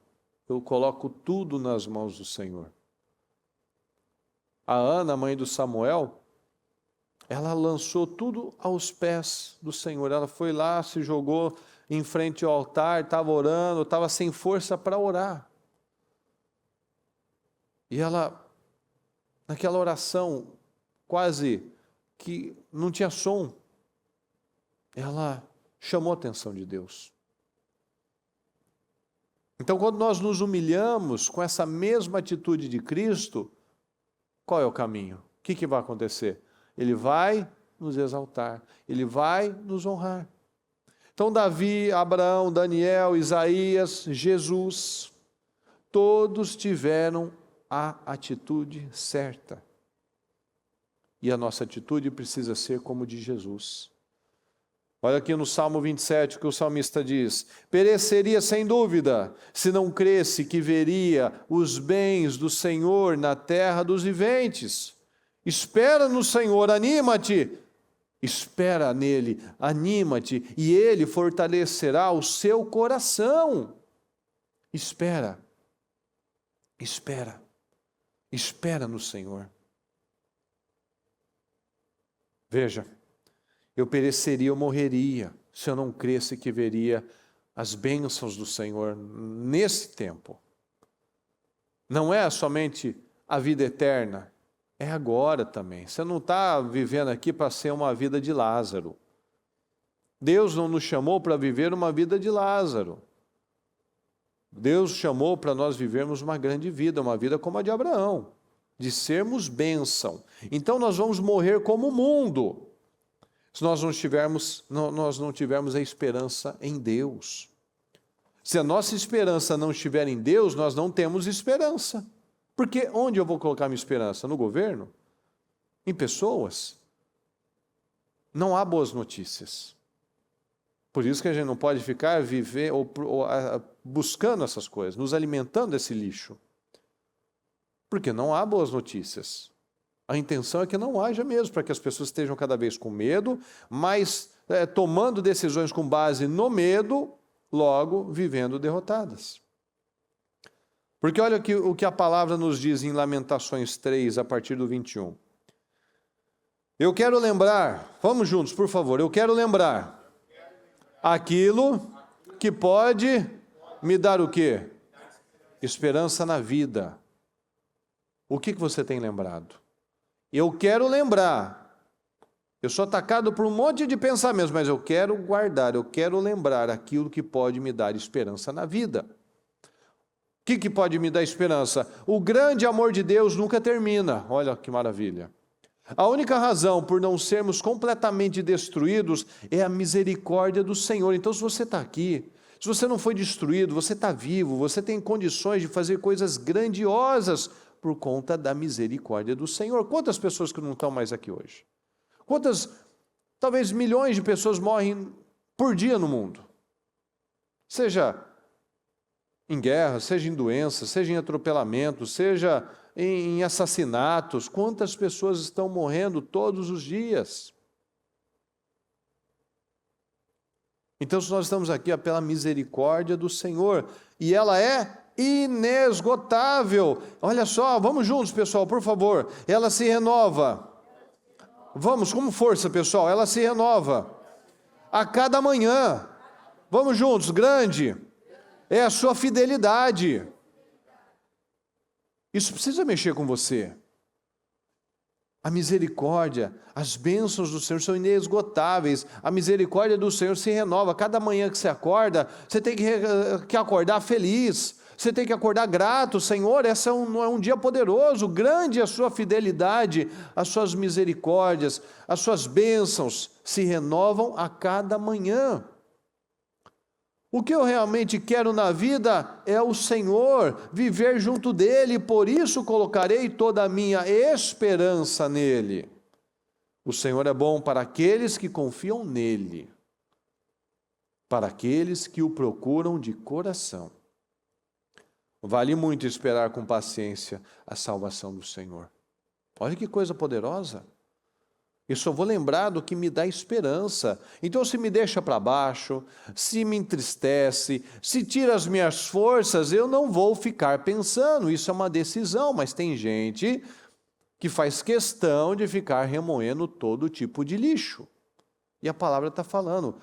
eu coloco tudo nas mãos do Senhor. A Ana, mãe do Samuel, ela lançou tudo aos pés do Senhor. Ela foi lá, se jogou em frente ao altar, estava orando, estava sem força para orar. E ela, naquela oração, quase que não tinha som, ela chamou a atenção de Deus. Então, quando nós nos humilhamos com essa mesma atitude de Cristo, qual é o caminho? O que vai acontecer? Ele vai nos exaltar, Ele vai nos honrar. Então Davi, Abraão, Daniel, Isaías, Jesus, todos tiveram a atitude certa. E a nossa atitude precisa ser como de Jesus. Olha aqui no Salmo 27 o que o salmista diz: pereceria sem dúvida, se não cresse que veria os bens do Senhor na terra dos viventes. Espera no Senhor, anima-te, espera nele, anima-te, e ele fortalecerá o seu coração. Espera no Senhor. Veja, eu pereceria, eu morreria, se eu não cresce que veria as bênçãos do Senhor nesse tempo. Não é somente a vida eterna, é agora também. Você não está vivendo aqui para ser uma vida de Lázaro. Deus não nos chamou para viver uma vida de Lázaro. Deus chamou para nós vivermos uma grande vida, uma vida como a de Abraão, de sermos bênção. Então nós vamos morrer como o mundo, se nós não tivermos a esperança em Deus. Se a nossa esperança não estiver em Deus, nós não temos esperança. Porque onde eu vou colocar minha esperança? No governo? Em pessoas? Não há boas notícias. Por isso que a gente não pode ficar buscando essas coisas, nos alimentando desse lixo. Porque não há boas notícias. A intenção é que não haja mesmo, para que as pessoas estejam cada vez com medo, mas tomando decisões com base no medo, logo vivendo derrotadas. Porque olha o que a palavra nos diz em Lamentações 3, a partir do 21. Eu quero lembrar, vamos juntos, por favor, eu quero lembrar aquilo que pode me dar o quê? Esperança na vida. O que você tem lembrado? Eu quero lembrar. Eu sou atacado por um monte de pensamentos, mas eu quero guardar, eu quero lembrar aquilo que pode me dar esperança na vida. O que pode me dar esperança? O grande amor de Deus nunca termina. Olha que maravilha. A única razão por não sermos completamente destruídos é a misericórdia do Senhor. Então, se você está aqui, se você não foi destruído, você está vivo, você tem condições de fazer coisas grandiosas por conta da misericórdia do Senhor. Quantas pessoas que não estão mais aqui hoje? Quantas, talvez milhões de pessoas morrem por dia no mundo? Seja em guerra, seja em doença, seja em atropelamento, seja em assassinatos. Quantas pessoas estão morrendo todos os dias? Então, se nós estamos aqui pela misericórdia do Senhor, e ela é inesgotável. Olha só, vamos juntos, pessoal, por favor. Ela se renova. Vamos, com força, pessoal, ela se renova a cada manhã. Vamos juntos, grande é a sua fidelidade. Isso precisa mexer com você. A misericórdia, as bênçãos do Senhor são inesgotáveis. A misericórdia do Senhor se renova. Cada manhã que você acorda, você tem que acordar feliz. Você tem que acordar grato. Senhor, esse é um dia poderoso. Grande é a sua fidelidade, as suas misericórdias, as suas bênçãos se renovam a cada manhã. O que eu realmente quero na vida é o Senhor, viver junto dEle, por isso colocarei toda a minha esperança nele. O Senhor é bom para aqueles que confiam nele, para aqueles que o procuram de coração. Vale muito esperar com paciência a salvação do Senhor. Olha que coisa poderosa. Eu só vou lembrar do que me dá esperança. Então, se me deixa para baixo, se me entristece, se tira as minhas forças, eu não vou ficar pensando. Isso é uma decisão, mas tem gente que faz questão de ficar remoendo todo tipo de lixo. E a palavra está falando,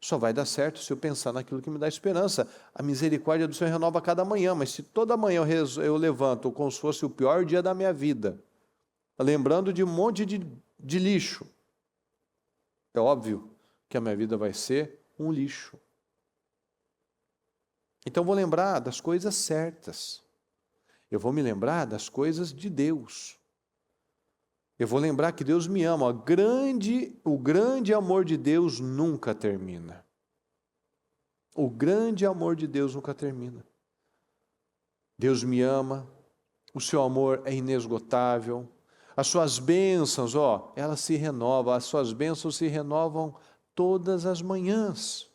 só vai dar certo se eu pensar naquilo que me dá esperança. A misericórdia do Senhor renova a cada manhã, mas se toda manhã eu levanto como se fosse o pior dia da minha vida, lembrando de um monte de lixo, é óbvio que a minha vida vai ser um lixo. Então eu vou lembrar das coisas certas. Eu vou me lembrar das coisas de Deus. Eu vou lembrar que Deus me ama. O grande amor de Deus nunca termina. O grande amor de Deus nunca termina. Deus me ama, o seu amor é inesgotável. As suas bênçãos, elas se renovam, as suas bênçãos se renovam todas as manhãs.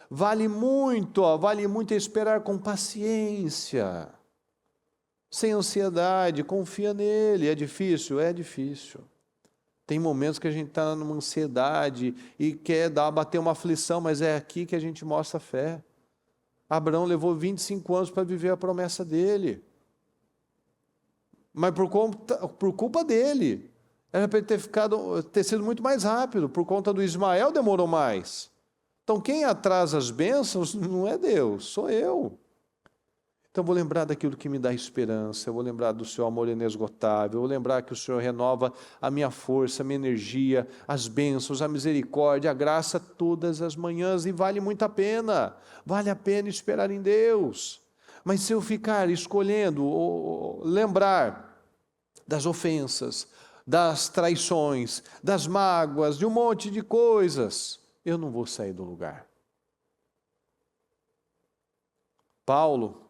Vale muito esperar com paciência, sem ansiedade, confia nele. É difícil? É difícil. Tem momentos que a gente está numa ansiedade e quer bater uma aflição, mas é aqui que a gente mostra a fé. Abraão levou 25 anos para viver a promessa dele. Mas por culpa dele. Era para ele ter sido muito mais rápido. Por conta do Ismael demorou mais. Então quem atrasa as bênçãos não é Deus, sou eu. Então eu vou lembrar daquilo que me dá esperança, eu vou lembrar do seu amor inesgotável, eu vou lembrar que o Senhor renova a minha força, a minha energia, as bênçãos, a misericórdia, a graça todas as manhãs, e vale muito a pena esperar em Deus. Mas se eu ficar escolhendo ou lembrar das ofensas, das traições, das mágoas, de um monte de coisas, eu não vou sair do lugar. Paulo,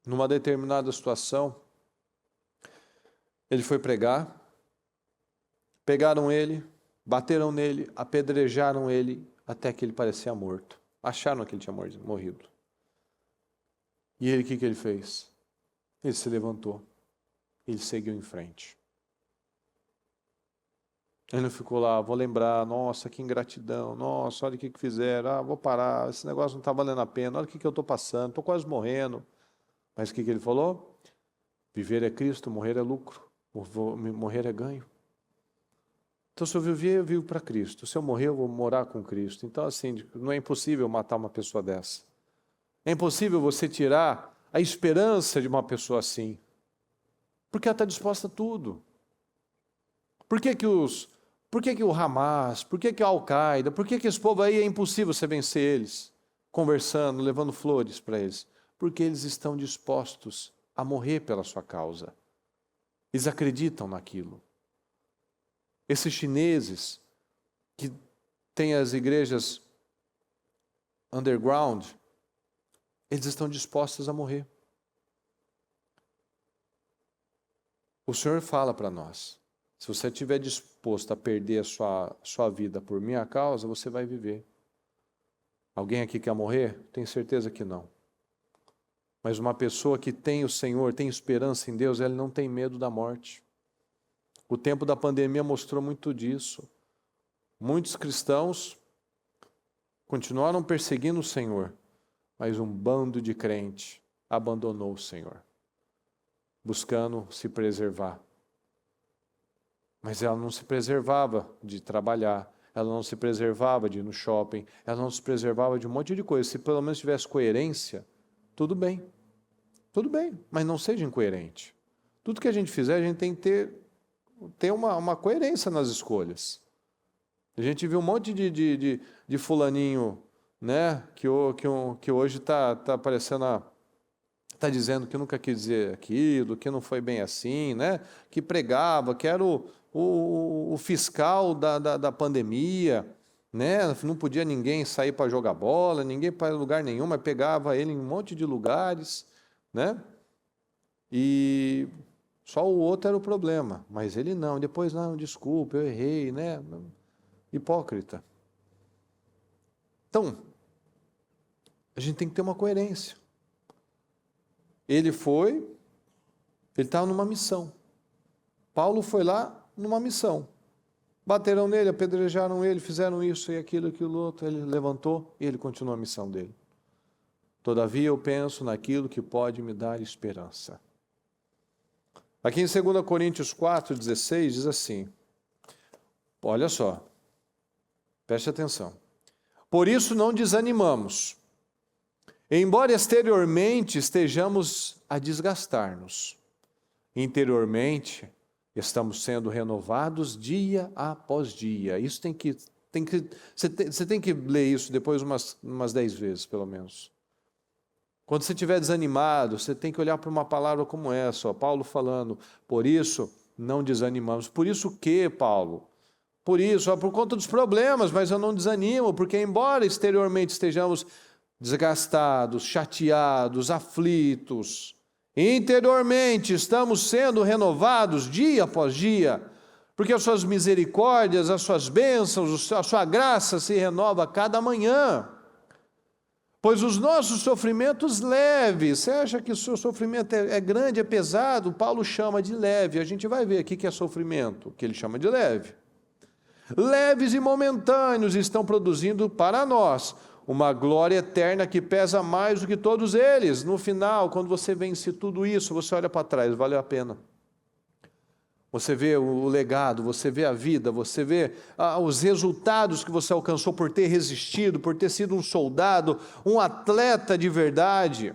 numa determinada situação, ele foi pregar, pegaram ele, bateram nele, apedrejaram ele, até que ele parecia morto. Acharam que ele tinha morrido. E ele, o que ele fez? Ele se levantou, ele seguiu em frente. Ele não ficou lá, vou lembrar, nossa, que ingratidão, nossa, olha o que fizeram, vou parar, esse negócio não está valendo a pena, olha o que eu estou passando, estou quase morrendo. Mas o que ele falou? Viver é Cristo, morrer é lucro, morrer é ganho. Então, se eu viver, eu vivo para Cristo. Se eu morrer, eu vou morar com Cristo. Então, assim, não é impossível matar uma pessoa dessa. É impossível você tirar a esperança de uma pessoa assim. Porque ela está disposta a tudo. Por que o Hamas, por que a Al-Qaeda, por que esse povo aí é impossível você vencer eles? Conversando, levando flores para eles. Porque eles estão dispostos a morrer pela sua causa. Eles acreditam naquilo. Esses chineses que têm as igrejas underground, eles estão dispostos a morrer. O Senhor fala para nós, se você estiver disposto a perder a sua vida por minha causa, você vai viver. Alguém aqui quer morrer? Tenho certeza que não. Mas uma pessoa que tem o Senhor, tem esperança em Deus, ela não tem medo da morte. O tempo da pandemia mostrou muito disso. Muitos cristãos continuaram perseguindo o Senhor, mas um bando de crente abandonou o Senhor, buscando se preservar. Mas ela não se preservava de trabalhar, ela não se preservava de ir no shopping, ela não se preservava de um monte de coisa. Se pelo menos tivesse coerência, tudo bem, mas não seja incoerente. Tudo que a gente fizer, a gente tem que ter uma coerência nas escolhas. A gente viu um monte de fulaninho, né, que hoje está parecendo, está dizendo que nunca quis dizer aquilo, que não foi bem assim, né, que pregava, que era o fiscal da pandemia, né, não podia ninguém sair para jogar bola, ninguém para lugar nenhum, mas pegava ele em um monte de lugares, né, e só o outro era o problema, mas ele não, depois não, desculpa, eu errei, né, hipócrita. Então, a gente tem que ter uma coerência. Ele estava numa missão. Paulo foi lá numa missão. Bateram nele, apedrejaram ele, fizeram isso e aquilo outro. Ele levantou e ele continuou a missão dele. Todavia eu penso naquilo que pode me dar esperança. Aqui em 2 Coríntios 4,16 diz assim, olha só, preste atenção. Por isso não desanimamos, embora exteriormente estejamos a desgastar-nos, interiormente estamos sendo renovados dia após dia. Isso você tem que ler isso depois umas 10 vezes, pelo menos. Quando você estiver desanimado, você tem que olhar para uma palavra como essa, ó, Paulo falando, por isso não desanimamos. Por isso o quê, Paulo? Por isso, por conta dos problemas, mas eu não desanimo, porque embora exteriormente estejamos desgastados, chateados, aflitos, interiormente estamos sendo renovados dia após dia, porque as suas misericórdias, as suas bênçãos, a sua graça se renova a cada manhã. Pois os nossos sofrimentos leves, você acha que o seu sofrimento é grande, é pesado? Paulo chama de leve, a gente vai ver aqui que é sofrimento, que ele chama de leve. Leves e momentâneos estão produzindo para nós uma glória eterna que pesa mais do que todos eles. No final, quando você vence tudo isso, você olha para trás, valeu a pena. Você vê o legado, você vê a vida, você vê os resultados que você alcançou por ter resistido, por ter sido um soldado, um atleta de verdade.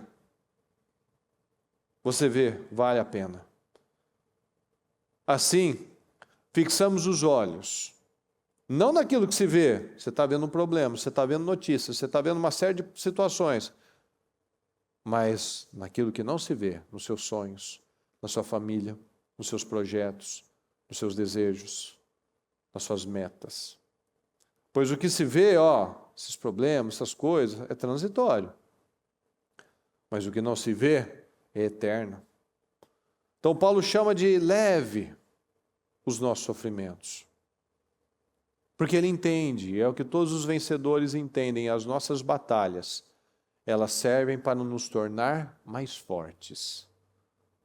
Você vê, vale a pena. Assim, fixamos os olhos não naquilo que se vê, você está vendo um problema, você está vendo notícias, você está vendo uma série de situações, mas naquilo que não se vê, nos seus sonhos, na sua família, nos seus projetos, nos seus desejos, nas suas metas. Pois o que se vê, esses problemas, essas coisas, é transitório. Mas o que não se vê é eterno. Então Paulo chama de leve os nossos sofrimentos. Porque ele entende, é o que todos os vencedores entendem, as nossas batalhas, elas servem para nos tornar mais fortes,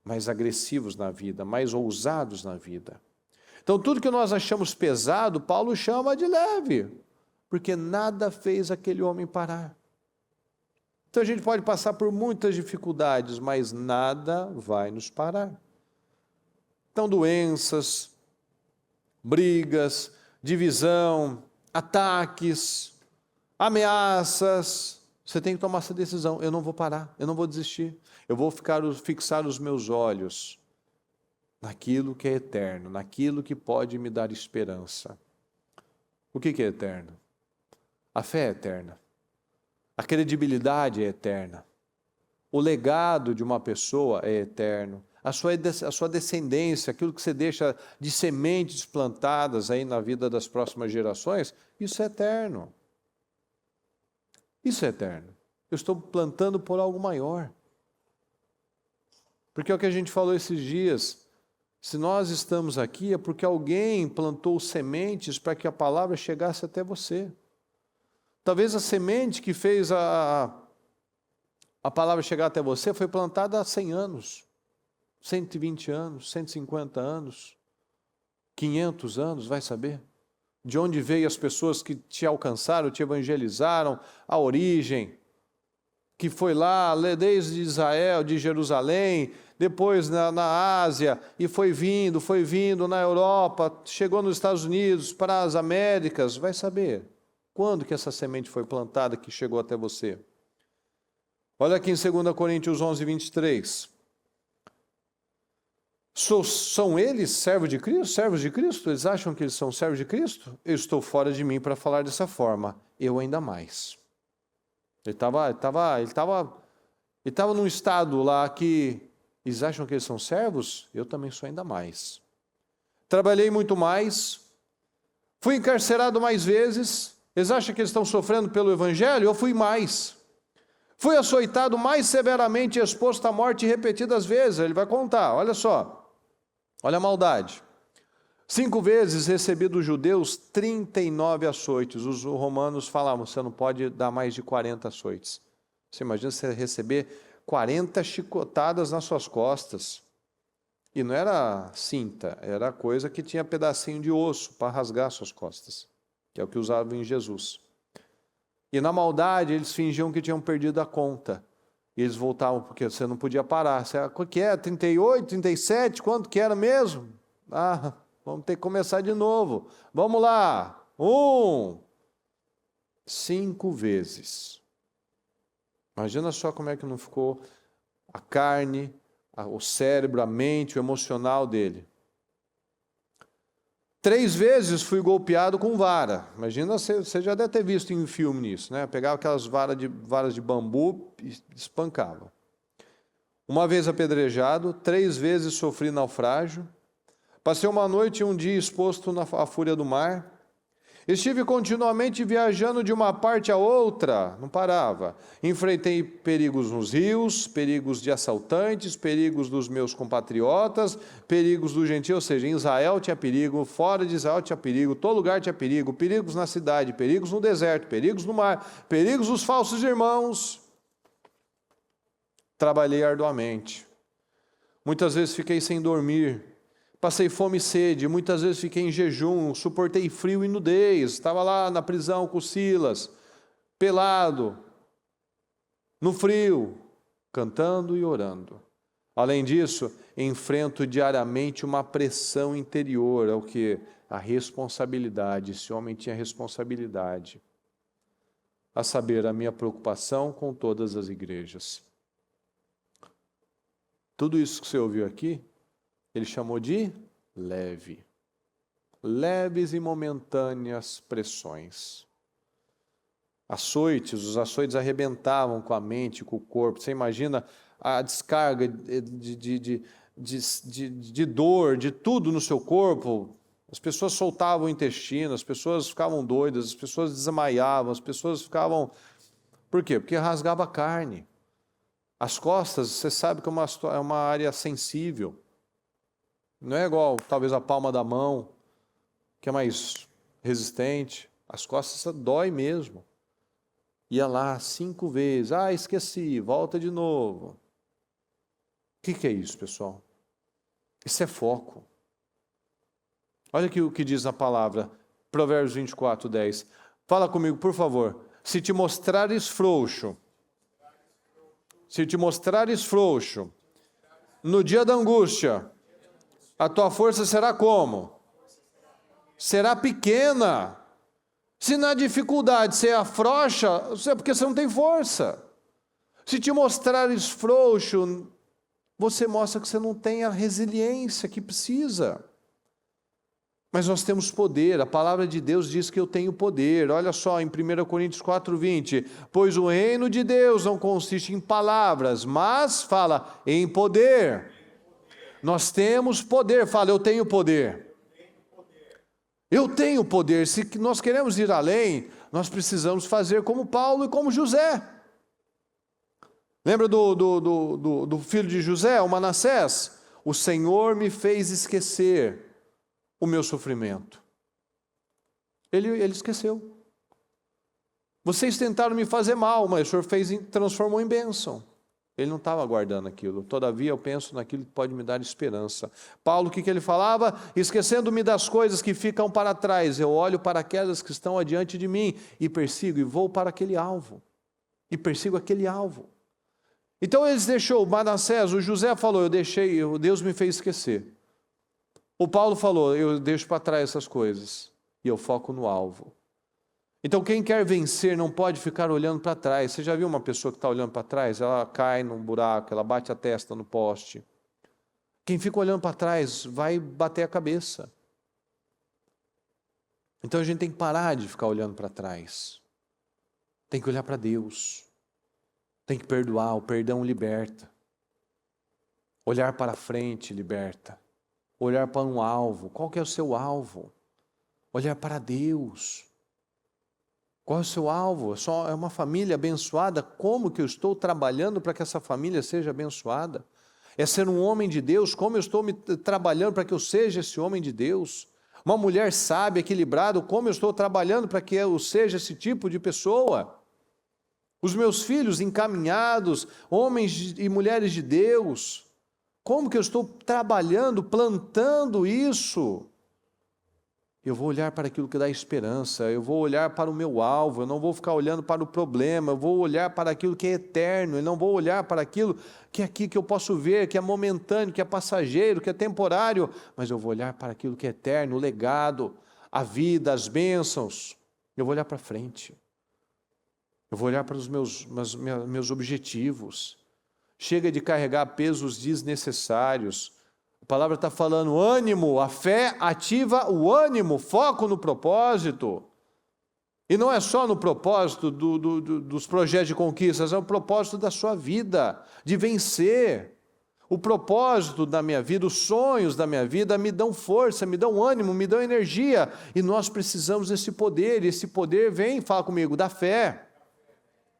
mais agressivos na vida, mais ousados na vida. Então tudo que nós achamos pesado, Paulo chama de leve, porque nada fez aquele homem parar. Então a gente pode passar por muitas dificuldades, mas nada vai nos parar. Então doenças, brigas, divisão, ataques, ameaças, você tem que tomar essa decisão, eu não vou parar, eu não vou desistir, eu vou fixar os meus olhos naquilo que é eterno, naquilo que pode me dar esperança. O que é eterno? A fé é eterna, a credibilidade é eterna, o legado de uma pessoa é eterno, a sua descendência, aquilo que você deixa de sementes plantadas aí na vida das próximas gerações, isso é eterno. Isso é eterno. Eu estou plantando por algo maior. Porque é o que a gente falou esses dias, se nós estamos aqui é porque alguém plantou sementes para que a palavra chegasse até você. Talvez a semente que fez a palavra chegar até você foi plantada há 100 anos, 120 anos, 150 anos, 500 anos, vai saber? De onde veio as pessoas que te alcançaram, te evangelizaram, a origem, que foi lá desde Israel, de Jerusalém, depois na Ásia, e foi vindo na Europa, chegou nos Estados Unidos, para as Américas, vai saber quando que essa semente foi plantada, que chegou até você. Olha aqui em 2 Coríntios 11, 23. São eles servos de Cristo? Servos de Cristo? Eles acham que eles são servos de Cristo? Eu estou fora de mim para falar dessa forma. Eu ainda mais. Ele estava num estado lá que eles acham que eles são servos? Eu também sou ainda mais. Trabalhei muito mais. Fui encarcerado mais vezes. Eles acham que eles estão sofrendo pelo Evangelho? Eu fui mais. Fui açoitado mais severamente e exposto à morte repetidas vezes. Ele vai contar, olha só. Olha a maldade. 5 vezes recebi dos judeus 39 açoites. Os romanos falavam, você não pode dar mais de 40 açoites. Você imagina você receber 40 chicotadas nas suas costas. E não era cinta, era coisa que tinha pedacinho de osso para rasgar suas costas. Que é o que usavam em Jesus. E na maldade eles fingiam que tinham perdido a conta. E eles voltavam, porque você não podia parar. O que é? 38, 37? Quanto que era mesmo? Vamos ter que começar de novo. Vamos lá. 5 vezes. Imagina só como é que não ficou a carne, o cérebro, a mente, o emocional dele. 3 vezes fui golpeado com vara. Imagina, você já deve ter visto em um filme isso, né? Pegava aquelas varas de bambu e espancava. 1 vez apedrejado, 3 vezes sofri naufrágio. Passei uma noite e um dia exposto à fúria do mar. Estive continuamente viajando de uma parte a outra, não parava. Enfrentei perigos nos rios, perigos de assaltantes, perigos dos meus compatriotas, perigos do gentio, ou seja, em Israel tinha perigo, fora de Israel tinha perigo, todo lugar tinha perigo, perigos na cidade, perigos no deserto, perigos no mar, perigos dos falsos irmãos. Trabalhei arduamente. Muitas vezes fiquei sem dormir. Passei fome e sede, muitas vezes fiquei em jejum, suportei frio e nudez, estava lá na prisão com Silas, pelado, no frio, cantando e orando. Além disso, enfrento diariamente uma pressão interior, ao que? A responsabilidade, esse homem tinha responsabilidade, a saber, a minha preocupação com todas as igrejas. Tudo isso que você ouviu aqui, ele chamou de leve. Leves e momentâneas pressões. Os açoites arrebentavam com a mente, com o corpo. Você imagina a descarga de dor, de tudo no seu corpo. As pessoas soltavam o intestino, as pessoas ficavam doidas, as pessoas desmaiavam, as pessoas ficavam... Por quê? Porque rasgava a carne. As costas, você sabe que é uma área sensível. Não é igual, talvez, a palma da mão, que é mais resistente. As costas dói mesmo. Ia lá 5 vezes. Esqueci, volta de novo. O que é isso, pessoal? Isso é foco. Olha aqui o que diz na palavra, Provérbios 24, 10. Fala comigo, por favor. Se te mostrares frouxo, no dia da angústia, a tua força será como? Será pequena. Se na dificuldade você afrouxa, é porque você não tem força. Se te mostrares frouxo, você mostra que você não tem a resiliência que precisa. Mas nós temos poder, a palavra de Deus diz que eu tenho poder. Olha só, em 1 Coríntios 4:20, pois o reino de Deus não consiste em palavras, mas, fala, em poder. Nós temos poder. Fala, eu tenho poder. Eu tenho poder. Se nós queremos ir além, nós precisamos fazer como Paulo e como José. Lembra do filho de José, o Manassés? O Senhor me fez esquecer o meu sofrimento. Ele esqueceu. Vocês tentaram me fazer mal, mas o Senhor transformou em bênção. Ele não estava aguardando aquilo. Todavia eu penso naquilo que pode me dar esperança. Paulo, o que ele falava? Esquecendo-me das coisas que ficam para trás, eu olho para aquelas que estão adiante de mim e persigo, e vou para aquele alvo. E persigo aquele alvo. Então eles deixou, o Manassés, o José falou, Deus me fez esquecer. O Paulo falou, eu deixo para trás essas coisas e eu foco no alvo. Então quem quer vencer não pode ficar olhando para trás. Você já viu uma pessoa que está olhando para trás? Ela cai num buraco, ela bate a testa no poste. Quem fica olhando para trás vai bater a cabeça. Então a gente tem que parar de ficar olhando para trás. Tem que olhar para Deus. Tem que perdoar, o perdão liberta. Olhar para frente liberta. Olhar para um alvo. Qual que é o seu alvo? Olhar para Deus. Qual é o seu alvo? É uma família abençoada? Como que eu estou trabalhando para que essa família seja abençoada? É ser um homem de Deus? Como eu estou trabalhando para que eu seja esse homem de Deus? Uma mulher sábia, equilibrada? Como eu estou trabalhando para que eu seja esse tipo de pessoa? Os meus filhos encaminhados, homens e mulheres de Deus, como que eu estou trabalhando, plantando isso? Eu vou olhar para aquilo que dá esperança, eu vou olhar para o meu alvo, eu não vou ficar olhando para o problema, eu vou olhar para aquilo que é eterno, eu não vou olhar para aquilo que é aqui que eu posso ver, que é momentâneo, que é passageiro, que é temporário, mas eu vou olhar para aquilo que é eterno, o legado, a vida, as bênçãos. Eu vou olhar para frente. Eu vou olhar para os meus objetivos. Chega de carregar pesos desnecessários. A palavra está falando ânimo, a fé ativa o ânimo, foco no propósito. E não é só no propósito dos projetos de conquistas, é o propósito da sua vida, de vencer. O propósito da minha vida, os sonhos da minha vida me dão força, me dão ânimo, me dão energia. E nós precisamos desse poder, e esse poder vem, fala comigo, da fé.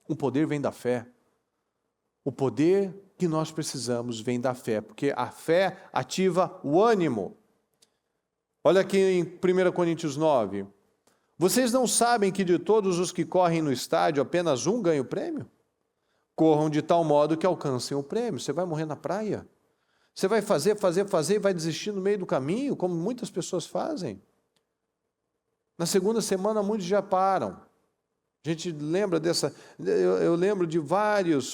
O poder vem da fé. O poder que nós precisamos vem da fé, porque a fé ativa o ânimo. Olha aqui em 1 Coríntios 9. Vocês não sabem que de todos os que correm no estádio, apenas um ganha o prêmio? Corram de tal modo que alcancem o prêmio. Você vai morrer na praia? Você vai fazer e vai desistir no meio do caminho, como muitas pessoas fazem? Na segunda semana, muitos já param. A gente lembra eu lembro de vários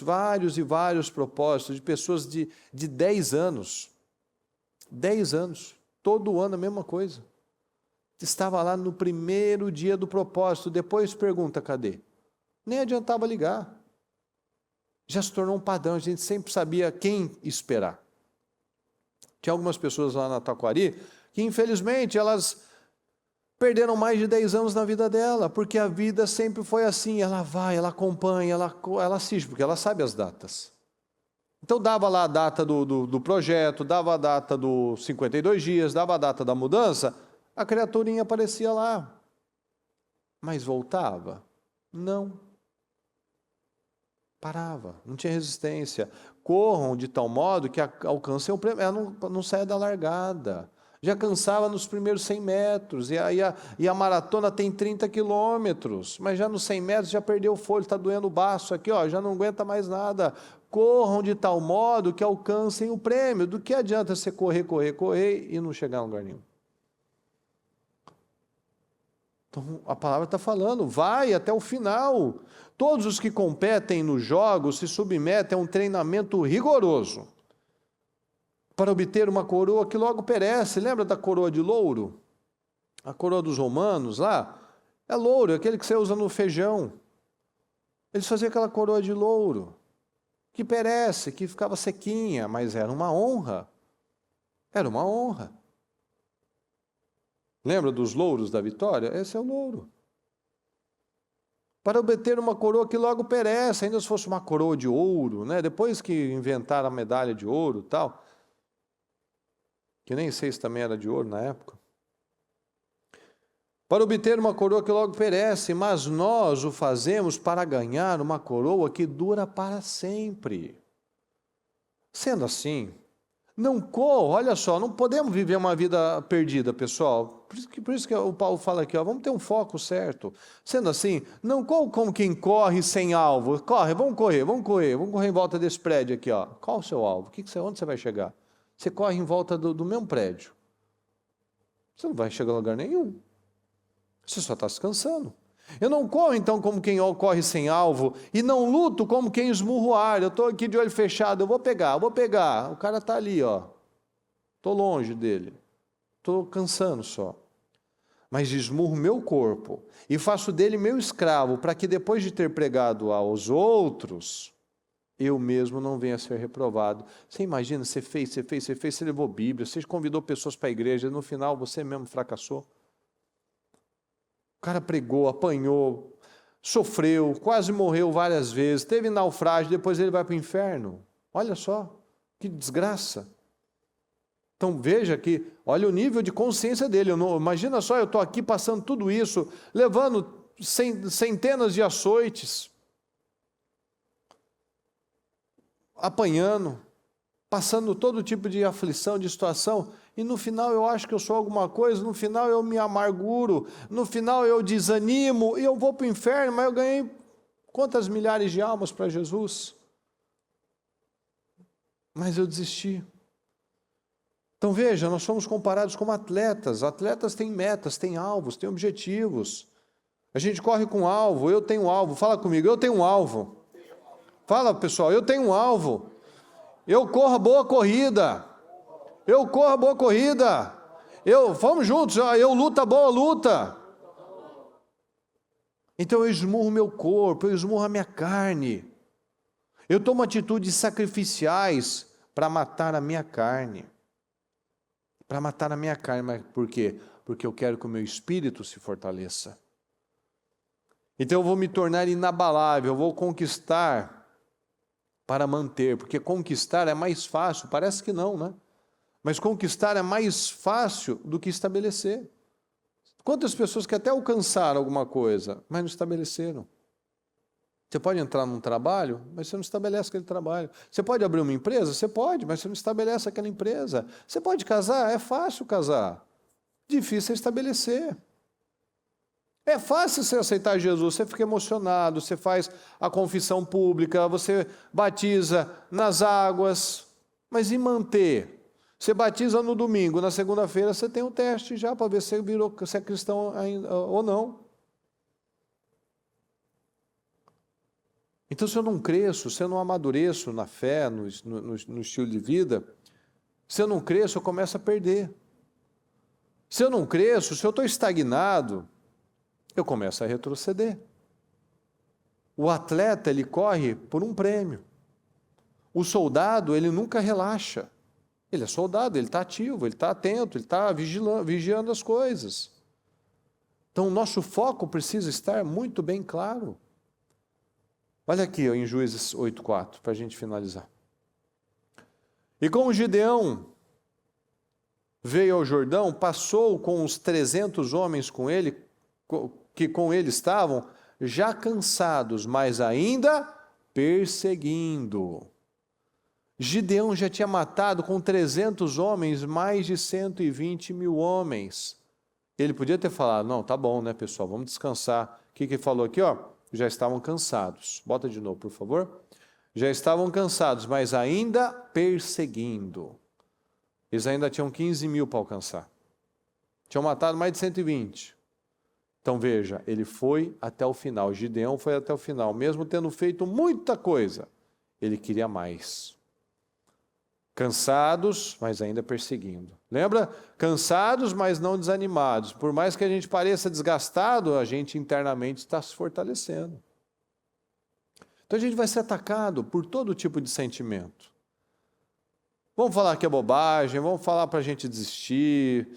propósitos, de pessoas de 10 anos. 10 anos, todo ano a mesma coisa. Estava lá no primeiro dia do propósito, depois pergunta, cadê? Nem adiantava ligar. Já se tornou um padrão, a gente sempre sabia quem esperar. Tinha algumas pessoas lá na Taquari que, infelizmente, elas perderam mais de 10 anos na vida dela, porque a vida sempre foi assim, ela vai, ela acompanha, ela assiste, porque ela sabe as datas. Então dava lá a data do projeto, dava a data dos 52 dias, dava a data da mudança, a criaturinha aparecia lá. Mas voltava? Não. Parava, não tinha resistência. Corram de tal modo que alcancem o prêmio, ela não saia da largada. Já cansava nos primeiros 100 metros, e a maratona tem 30 quilômetros, mas já nos 100 metros já perdeu o fôlego, está doendo o baço aqui, ó, já não aguenta mais nada. Corram de tal modo que alcancem o prêmio. Do que adianta você correr e não chegar a lugar nenhum? Então, a palavra está falando, vai até o final. Todos os que competem nos jogos se submetem a um treinamento rigoroso para obter uma coroa que logo perece. Lembra da coroa de louro? A coroa dos romanos lá? É louro, é aquele que você usa no feijão. Eles faziam aquela coroa de louro, que perece, que ficava sequinha, mas era uma honra. Era uma honra. Lembra dos louros da vitória? Esse é o louro. Para obter uma coroa que logo perece, ainda se fosse uma coroa de ouro, né? Depois que inventaram a medalha de ouro e tal. que nem sei se também era de ouro na época, para obter uma coroa que logo perece, mas nós o fazemos para ganhar uma coroa que dura para sempre. Sendo assim, não corra, olha só, não podemos viver uma vida perdida, pessoal. Por isso que o Paulo fala aqui, ó, vamos ter um foco certo. Sendo assim, não corra como quem corre sem alvo. Corre, vamos correr em volta desse prédio aqui, ó. Qual o seu alvo? Onde você vai chegar? Você corre em volta do mesmo prédio. Você não vai chegar a lugar nenhum. Você só está descansando. Eu não corro então como quem corre sem alvo e não luto como quem esmurra o ar. Eu estou aqui de olho fechado, eu vou pegar. O cara está ali, ó. Estou longe dele. Estou cansando só. Mas esmurro meu corpo e faço dele meu escravo, para que depois de ter pregado aos outros, eu mesmo não venha a ser reprovado. Você imagina, você fez, você levou Bíblia, você convidou pessoas para a igreja, e no final você mesmo fracassou. O cara pregou, apanhou, sofreu, quase morreu várias vezes, teve naufrágio, depois ele vai para o inferno. Olha só, que desgraça. Então veja que, olha o nível de consciência dele. Imagina só, eu estou aqui passando tudo isso, levando centenas de açoites, apanhando, passando todo tipo de aflição, de situação, e no final eu acho que eu sou alguma coisa, no final eu me amarguro, no final eu desanimo, e eu vou para o inferno, mas eu ganhei quantas milhares de almas para Jesus? Mas eu desisti. Então veja, nós somos comparados como atletas. Atletas têm metas, têm alvos, têm objetivos. A gente corre com alvo, eu tenho um alvo. Fala comigo, eu tenho um alvo. Fala pessoal, eu tenho um alvo. Eu corro a boa corrida. Eu corro a boa corrida. Vamos juntos, eu luto a boa luta. Então eu esmurro meu corpo, eu esmurro a minha carne. Eu tomo atitudes sacrificiais para matar a minha carne. Para matar a minha carne, mas por quê? Porque eu quero que o meu espírito se fortaleça. Então eu vou me tornar inabalável, eu vou conquistar para manter, porque conquistar é mais fácil, parece que não, né? Mas conquistar é mais fácil do que estabelecer. Quantas pessoas que até alcançaram alguma coisa, mas não estabeleceram? Você pode entrar num trabalho, mas você não estabelece aquele trabalho. Você pode abrir uma empresa? Você pode, mas você não estabelece aquela empresa. Você pode casar? É fácil casar. Difícil é estabelecer. É fácil você aceitar Jesus, você fica emocionado, você faz a confissão pública, você batiza nas águas, mas e manter? Você batiza no domingo, na segunda-feira você tem um teste já para ver se é cristão ainda, ou não. Então, se eu não cresço, se eu não amadureço na fé, no estilo de vida, se eu não cresço, eu começo a perder. Se eu não cresço, se eu estou estagnado, eu começo a retroceder. O atleta, ele corre por um prêmio. O soldado, ele nunca relaxa. Ele é soldado, ele está ativo, ele está atento, ele está vigiando as coisas. Então, o nosso foco precisa estar muito bem claro. Olha aqui, ó, em Juízes 8,4, para a gente finalizar. E como Gideão veio ao Jordão, passou com os 300 homens com ele, que com ele estavam, já cansados, mas ainda perseguindo. Gideão já tinha matado com 300 homens mais de 120 mil homens. Ele podia ter falado, não, tá bom, né, pessoal, vamos descansar. O que ele falou aqui, ó? Já estavam cansados. Bota de novo, por favor. Já estavam cansados, mas ainda perseguindo. Eles ainda tinham 15 mil para alcançar. Tinham matado mais de 120. Então veja, ele foi até o final. Gideão foi até o final. Mesmo tendo feito muita coisa, ele queria mais. Cansados, mas ainda perseguindo. Lembra? Cansados, mas não desanimados. Por mais que a gente pareça desgastado, a gente internamente está se fortalecendo. Então a gente vai ser atacado por todo tipo de sentimento. Vamos falar que é bobagem, vamos falar para a gente desistir,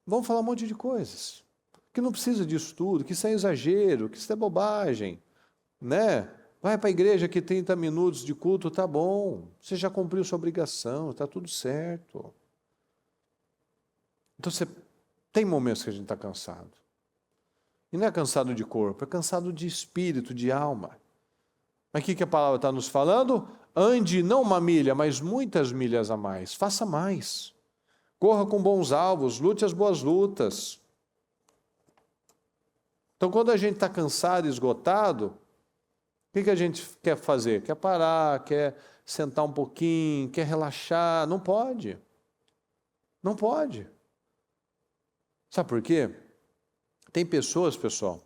vamos falar um monte de coisas. Que não precisa disso tudo, que isso é exagero, que isso é bobagem, né? Vai para a igreja que 30 minutos de culto, tá bom. Você já cumpriu sua obrigação, está tudo certo. Então, tem momentos que a gente está cansado. E não é cansado de corpo, é cansado de espírito, de alma. Mas o que a palavra está nos falando? Ande não uma milha, mas muitas milhas a mais. Faça mais. Corra com bons alvos, lute as boas lutas. Então, quando a gente está cansado, esgotado, o que a gente quer fazer? Quer parar, quer sentar um pouquinho, quer relaxar. Não pode. Não pode. Sabe por quê? Tem pessoas, pessoal,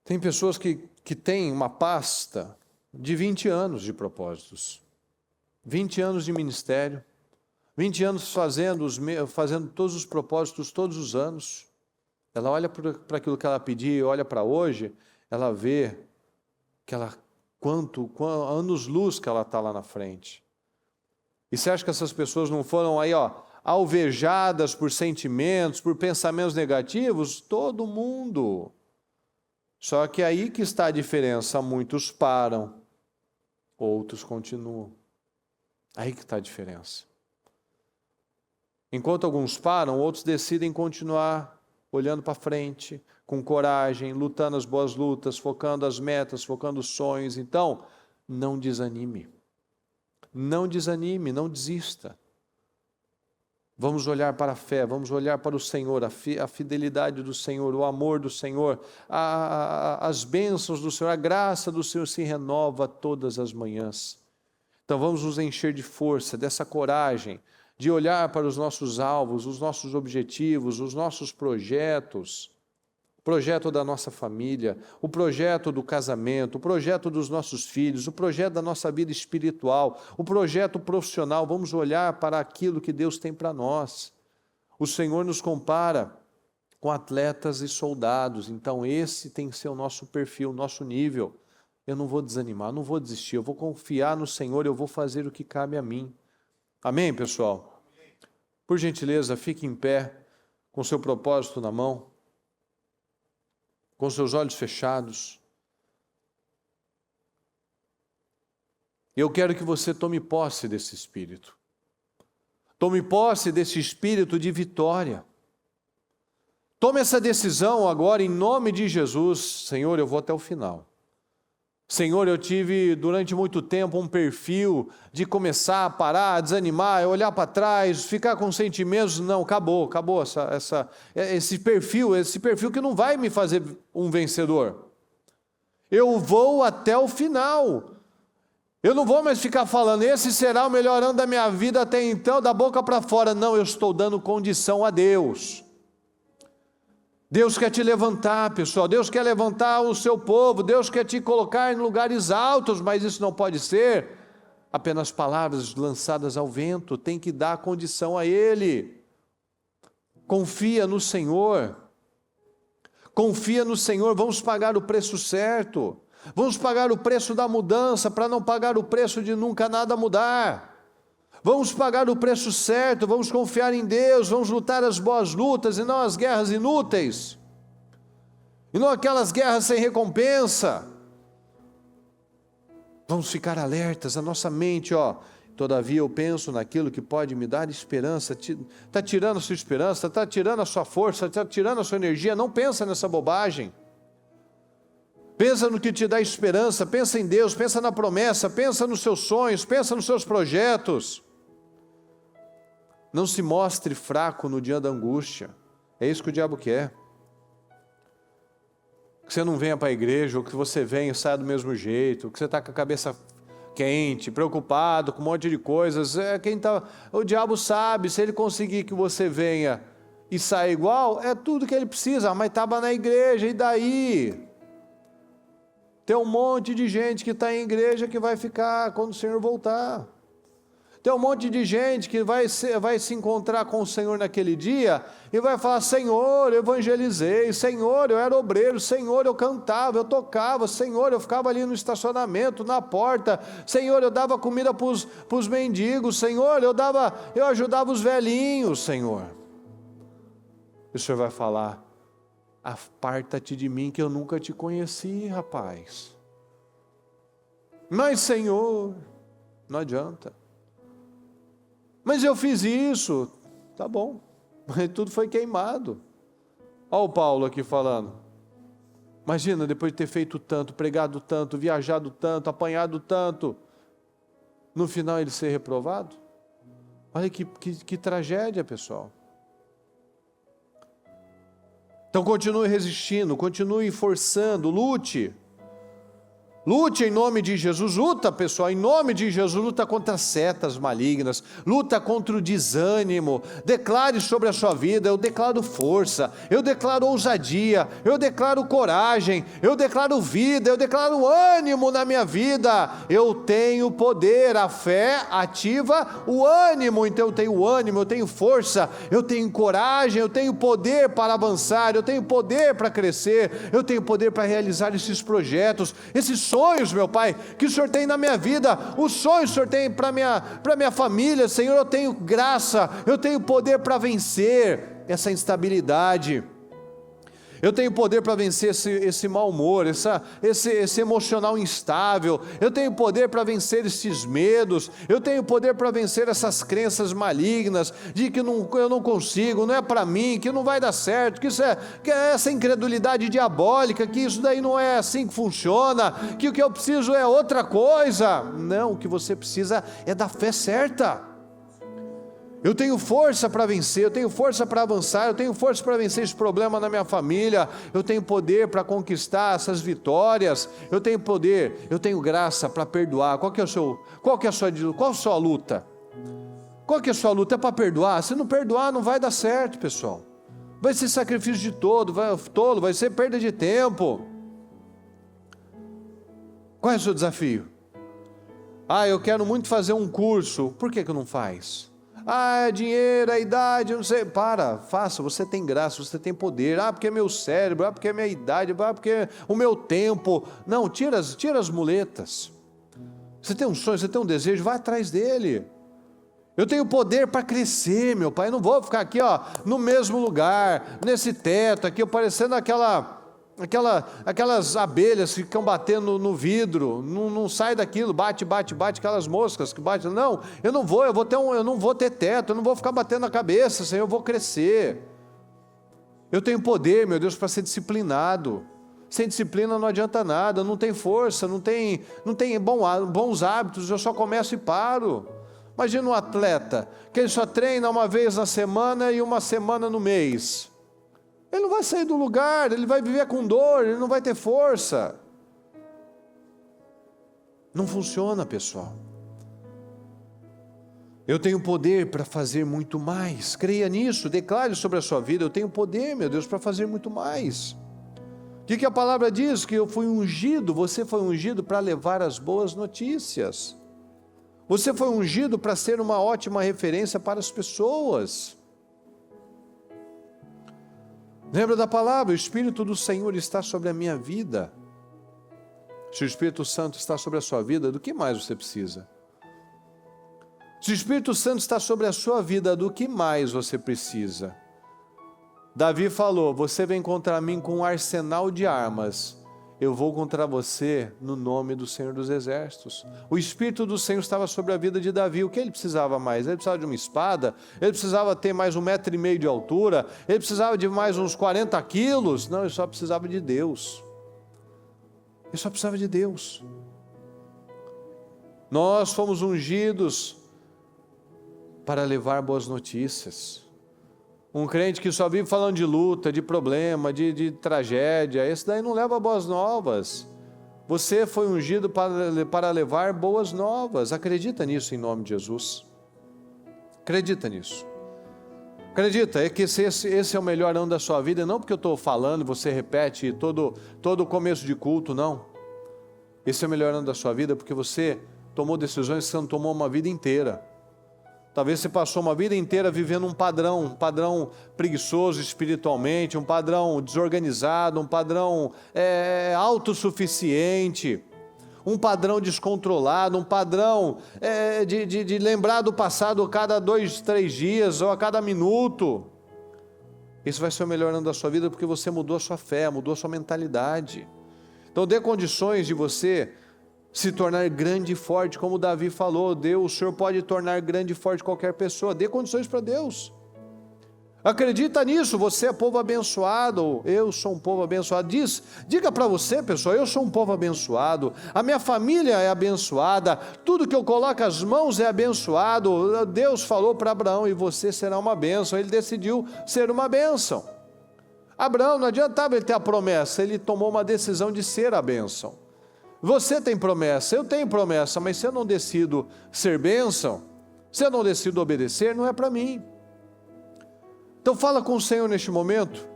tem pessoas que têm uma pasta de 20 anos de propósitos, 20 anos de ministério, 20 anos fazendo todos os propósitos todos os anos. Ela olha para aquilo que ela pediu, olha para hoje, ela vê que quanto anos-luz que ela está lá na frente. E você acha que essas pessoas não foram aí, alvejadas por sentimentos, por pensamentos negativos? Todo mundo. Só que aí que está a diferença. Muitos param, outros continuam. Aí que está a diferença. Enquanto alguns param, outros decidem continuar olhando para frente, com coragem, lutando as boas lutas, focando as metas, focando os sonhos. Então, não desanime. Não desanime, não desista. Vamos olhar para a fé, vamos olhar para o Senhor, a fidelidade do Senhor, o amor do Senhor, as bênçãos do Senhor, a graça do Senhor se renova todas as manhãs. Então vamos nos encher de força, dessa coragem, de olhar para os nossos alvos, os nossos objetivos, os nossos projetos, o projeto da nossa família, o projeto do casamento, o projeto dos nossos filhos, o projeto da nossa vida espiritual, o projeto profissional. Vamos olhar para aquilo que Deus tem para nós. O Senhor nos compara com atletas e soldados, então esse tem que ser o nosso perfil, o nosso nível. Eu não vou desanimar, não vou desistir, eu vou confiar no Senhor, eu vou fazer o que cabe a mim. Amém, pessoal? Por gentileza, fique em pé, com seu propósito na mão, com seus olhos fechados. Eu quero que você tome posse desse espírito. Tome posse desse espírito de vitória. Tome essa decisão agora em nome de Jesus. Senhor, eu vou até o final. Senhor, eu tive durante muito tempo um perfil de começar a parar, a desanimar, olhar para trás, ficar com sentimentos. Não, acabou esse perfil que não vai me fazer um vencedor. Eu vou até o final. Eu não vou mais ficar falando, esse será o melhor ano da minha vida até então, da boca para fora. Não, eu estou dando condição a Deus. Deus quer te levantar, pessoal. Deus quer levantar o seu povo. Deus quer te colocar em lugares altos, mas isso não pode ser apenas palavras lançadas ao vento. Tem que dar condição a Ele. Confia no Senhor. Confia no Senhor. Vamos pagar o preço certo. Vamos pagar o preço da mudança para não pagar o preço de nunca nada mudar. Vamos pagar o preço certo, vamos confiar em Deus, vamos lutar as boas lutas e não as guerras inúteis. E não aquelas guerras sem recompensa. Vamos ficar alertas, a nossa mente, todavia eu penso naquilo que pode me dar esperança. Está tirando a sua esperança, está tirando a sua força, está tirando a sua energia. Não pensa nessa bobagem. Pensa no que te dá esperança, pensa em Deus, pensa na promessa, pensa nos seus sonhos, pensa nos seus projetos. Não se mostre fraco no dia da angústia. É isso que o diabo quer. Que você não venha para a igreja, ou que você venha e saia do mesmo jeito, que você está com a cabeça quente, preocupado com um monte de coisas. O diabo sabe, se ele conseguir que você venha e saia igual, é tudo que ele precisa. Mas estava na igreja, e daí? Tem um monte de gente que está em igreja que vai ficar quando o Senhor voltar. Tem um monte de gente que vai se encontrar com o Senhor naquele dia e vai falar, Senhor, eu evangelizei, Senhor, eu era obreiro, Senhor, eu cantava, eu tocava, Senhor, eu ficava ali no estacionamento, na porta, Senhor, eu dava comida para os mendigos, Senhor, eu ajudava os velhinhos, Senhor. E o Senhor vai falar, aparta-te de mim que eu nunca te conheci, rapaz. Mas, Senhor, não adianta. Mas eu fiz isso. Tá bom, mas tudo foi queimado. Olha o Paulo aqui falando. Imagina, depois de ter feito tanto, pregado tanto, viajado tanto, apanhado tanto, no final ele ser reprovado? Olha que tragédia, pessoal. Então continue resistindo, continue forçando, lute. Lute em nome de Jesus, luta, pessoal, em nome de Jesus, luta contra setas malignas, luta contra o desânimo, declare sobre a sua vida, eu declaro força, eu declaro ousadia, eu declaro coragem, eu declaro vida, eu declaro ânimo na minha vida, eu tenho poder, a fé ativa o ânimo, então eu tenho ânimo, eu tenho força, eu tenho coragem, eu tenho poder para avançar, eu tenho poder para crescer, eu tenho poder para realizar esses projetos, esses sonhos, meu Pai, que o Senhor tem na minha vida, os sonhos que o Senhor tem para minha família, Senhor, eu tenho graça, eu tenho poder para vencer essa instabilidade, eu tenho poder para vencer esse mau humor, esse emocional instável, eu tenho poder para vencer esses medos, eu tenho poder para vencer essas crenças malignas, de que eu não consigo, não é para mim, que não vai dar certo, que é essa incredulidade diabólica, que isso daí não é assim que funciona, que o que eu preciso é outra coisa. Não, o que você precisa é da fé certa. Eu tenho força para vencer, eu tenho força para avançar, eu tenho força para vencer esse problema na minha família, eu tenho poder para conquistar essas vitórias, eu tenho poder, eu tenho graça para perdoar. Qual que é a sua luta? Qual que é a sua luta? É para perdoar? Se não perdoar, não vai dar certo, pessoal. Vai ser sacrifício de tolo, vai ser perda de tempo. Qual é o seu desafio? Eu quero muito fazer um curso, por que não faz? É dinheiro, é idade, eu não sei. Faça, você tem graça, você tem poder. Porque é meu cérebro, porque é minha idade, porque é o meu tempo. Não, tira as muletas. Você tem um sonho, você tem um desejo, vai atrás dele. Eu tenho poder para crescer, meu Pai. Eu não vou ficar aqui, no mesmo lugar, nesse teto aqui, parecendo aquelas abelhas que ficam batendo no vidro, não sai daquilo, bate, aquelas moscas que batem. Não, eu não vou ter teto, eu não vou ficar batendo na cabeça, Senhor, eu vou crescer. Eu tenho poder, meu Deus, para ser disciplinado. Sem disciplina não adianta nada, não tem força, não tem bons hábitos, eu só começo e paro. Imagina um atleta, que ele só treina uma vez na semana e uma semana no mês. Ele não vai sair do lugar, ele vai viver com dor, ele não vai ter força. Não funciona, pessoal. Eu tenho poder para fazer muito mais. Creia nisso, declare sobre a sua vida. Eu tenho poder, meu Deus, para fazer muito mais. O que a palavra diz? Que eu fui ungido, você foi ungido para levar as boas notícias. Você foi ungido para ser uma ótima referência para as pessoas. Lembra da palavra, o Espírito do Senhor está sobre a minha vida. Se o Espírito Santo está sobre a sua vida, do que mais você precisa? Se o Espírito Santo está sobre a sua vida, do que mais você precisa? Davi falou, você vem contra mim com um arsenal de armas, eu vou contra você no nome do Senhor dos Exércitos. O Espírito do Senhor estava sobre a vida de Davi. O que ele precisava mais? Ele precisava de uma espada? Ele precisava ter mais 1,5 metro de altura? Ele precisava de mais uns 40 quilos? Não, ele só precisava de Deus. Ele só precisava de Deus. Nós fomos ungidos para levar boas notícias. Um crente que só vive falando de luta, de problema, de tragédia, esse daí não leva boas novas. Você foi ungido para levar boas novas. Acredita nisso em nome de Jesus. Acredita nisso. Acredita, é que esse é o melhor ano da sua vida, não porque eu estou falando e você repete todo começo de culto, não. Esse é o melhor ano da sua vida porque você tomou decisões que você não tomou uma vida inteira. Talvez você passou uma vida inteira vivendo um padrão preguiçoso espiritualmente, um padrão desorganizado, um padrão autossuficiente, um padrão descontrolado, um padrão de lembrar do passado a cada 2, 3 dias ou a cada minuto. Isso vai ser o melhor ano da sua vida porque você mudou a sua fé, mudou a sua mentalidade. Então dê condições de você se tornar grande e forte, como Davi falou. Deus, o Senhor pode tornar grande e forte qualquer pessoa. Dê condições para Deus. Acredita nisso, você é povo abençoado, eu sou um povo abençoado. Diga para você, pessoal, eu sou um povo abençoado, a minha família é abençoada, tudo que eu coloco as mãos é abençoado. Deus falou para Abraão, e você será uma bênção. Ele decidiu ser uma bênção. Abraão, não adiantava ele ter a promessa, ele tomou uma decisão de ser a bênção. Você tem promessa, eu tenho promessa, mas se eu não decido ser bênção, se eu não decido obedecer, não é para mim. Então fala com o Senhor neste momento,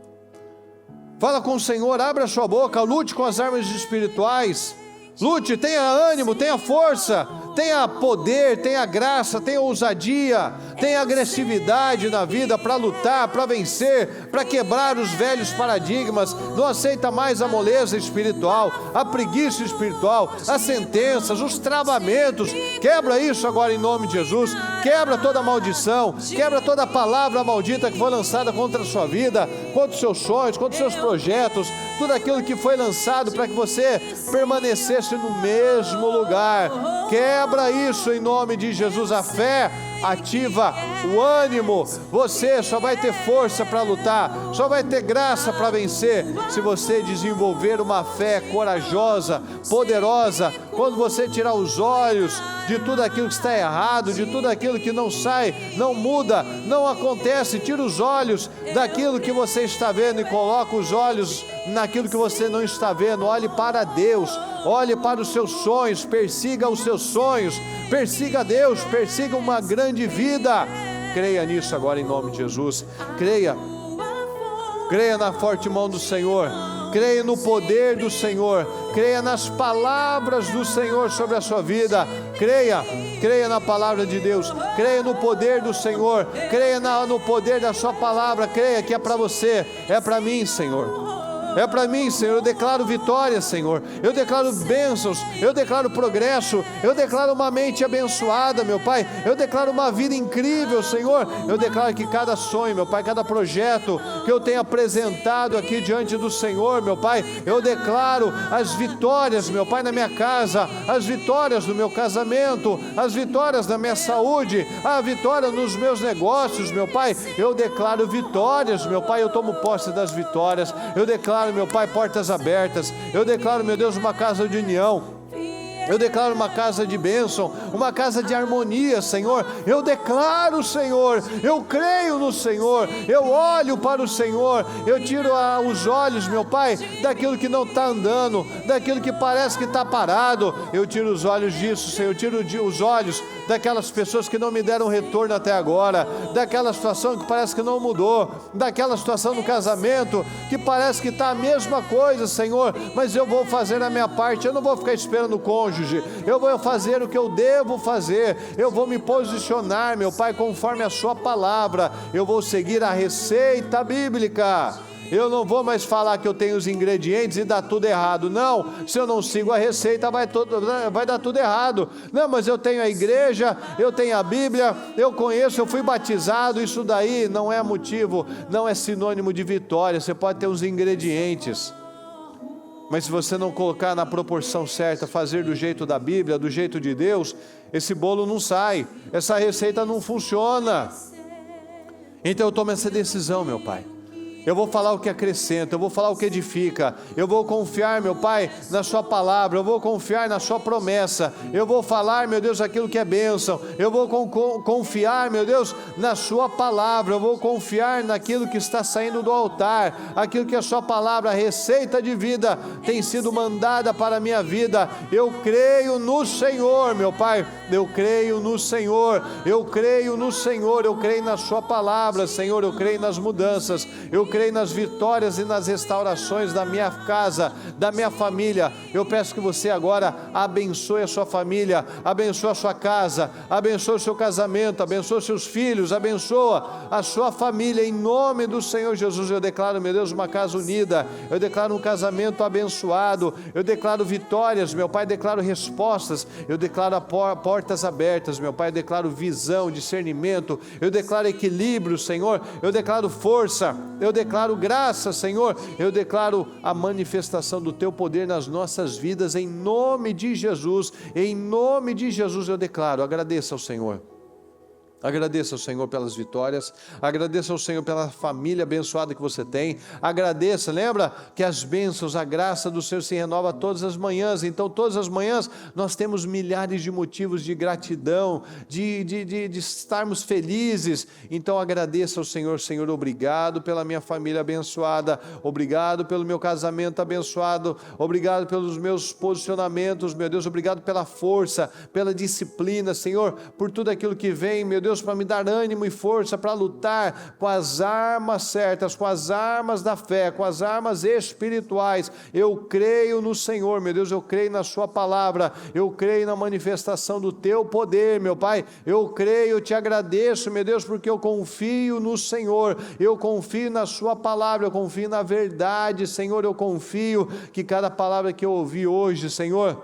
fala com o Senhor, abra a sua boca, lute com as armas espirituais, lute, tenha ânimo, tenha força, tenha poder, tenha graça, tenha ousadia, tenha agressividade na vida para lutar, para vencer, para quebrar os velhos paradigmas. Não aceita mais a moleza espiritual, a preguiça espiritual, as sentenças, os travamentos. Quebra isso agora em nome de Jesus. Quebra toda maldição, quebra toda palavra maldita que foi lançada contra a sua vida, contra os seus sonhos, contra os seus projetos, tudo aquilo que foi lançado para que você permanecesse no mesmo lugar. Quebra isso em nome de Jesus. A fé ativa o ânimo. Você só vai ter força para lutar, só vai ter graça para vencer se você desenvolver uma fé corajosa, poderosa. Quando você tirar os olhos de tudo aquilo que está errado, de tudo aquilo que não sai, não muda, não acontece, tira os olhos daquilo que você está vendo e coloca os olhos naquilo que você não está vendo. Olhe para Deus, olhe para os seus sonhos, persiga os seus sonhos, persiga Deus, persiga uma grande vida. Creia nisso agora em nome de Jesus. Creia na forte mão do Senhor, creia no poder do Senhor, creia nas palavras do Senhor sobre a sua vida. Creia na palavra de Deus, creia no poder do Senhor, creia no poder da sua palavra. Creia que é para você, é para mim, Senhor. É para mim, Senhor. Eu declaro vitória, Senhor. Eu declaro bênçãos, eu declaro progresso, eu declaro uma mente abençoada, meu Pai. Eu declaro uma vida incrível, Senhor. Eu declaro que cada sonho, meu Pai, cada projeto que eu tenho apresentado aqui diante do Senhor, meu Pai, eu declaro as vitórias, meu Pai, na minha casa, as vitórias no meu casamento, as vitórias na minha saúde, a vitória nos meus negócios, meu Pai. Eu declaro vitórias, meu Pai. Eu tomo posse das vitórias. Eu declaro, meu Pai, portas abertas. Eu declaro, meu Deus, uma casa de união. Eu declaro uma casa de bênção, uma casa de harmonia, Senhor. Eu declaro, Senhor, eu creio no Senhor, eu olho para o Senhor, eu tiro os olhos, meu Pai, daquilo que não está andando, daquilo que parece que está parado. Eu tiro os olhos disso, Senhor. Eu tiro os olhos daquelas pessoas que não me deram retorno até agora, daquela situação que parece que não mudou, daquela situação no casamento que parece que está a mesma coisa, Senhor, mas eu vou fazer a minha parte. Eu não vou ficar esperando o cônjuge, eu vou fazer o que eu devo fazer, eu vou me posicionar, meu Pai, conforme a sua palavra. Eu vou seguir a receita bíblica. Eu não vou mais falar que eu tenho os ingredientes e dá tudo errado. Não, se eu não sigo a receita, vai dar tudo errado. Não, mas eu tenho a igreja, eu tenho a Bíblia, eu conheço, eu fui batizado. Isso daí não é motivo, não é sinônimo de vitória. Você pode ter os ingredientes, mas se você não colocar na proporção certa, fazer do jeito da Bíblia, do jeito de Deus, esse bolo não sai, essa receita não funciona. Então eu tomo essa decisão, meu Pai. Eu vou falar o que acrescenta, eu vou falar o que edifica, eu vou confiar, meu Pai, na sua palavra, eu vou confiar na sua promessa, eu vou falar, meu Deus, aquilo que é bênção, eu vou confiar, meu Deus, na sua palavra, eu vou confiar naquilo que está saindo do altar, aquilo que a sua palavra, a receita de vida, tem sido mandada para a minha vida. Eu creio no Senhor, meu Pai, eu creio no Senhor, eu creio no Senhor, eu creio na sua palavra, Senhor, eu creio nas mudanças, eu creio nas vitórias e nas restaurações da minha casa, da minha família. Eu peço que você agora abençoe a sua família, abençoe a sua casa, abençoe o seu casamento, abençoe os seus filhos, abençoa a sua família, em nome do Senhor Jesus. Eu declaro, meu Deus, uma casa unida, eu declaro um casamento abençoado, eu declaro vitórias, meu Pai, declaro respostas, eu declaro portas abertas, meu Pai, eu declaro visão, discernimento, eu declaro equilíbrio, Senhor, eu declaro força, eu declaro graça, Senhor, eu declaro a manifestação do Teu poder nas nossas vidas, em nome de Jesus, eu declaro. Agradeça ao Senhor. Agradeça ao Senhor pelas vitórias, agradeça ao Senhor pela família abençoada que você tem, agradeça, lembra que as bênçãos, a graça do Senhor se renova todas as manhãs, então todas as manhãs nós temos milhares de motivos de gratidão, de estarmos felizes, então agradeça ao Senhor. Senhor, obrigado pela minha família abençoada, obrigado pelo meu casamento abençoado, obrigado pelos meus posicionamentos, meu Deus, obrigado pela força, pela disciplina, Senhor, por tudo aquilo que vem, meu Deus, para me dar ânimo e força para lutar com as armas certas, com as armas da fé, com as armas espirituais. Eu creio no Senhor, meu Deus, eu creio na Sua palavra, eu creio na manifestação do Teu poder, meu Pai, eu creio, eu Te agradeço, meu Deus, porque eu confio no Senhor, eu confio na Sua palavra, eu confio na verdade, Senhor, eu confio que cada palavra que eu ouvi hoje, Senhor,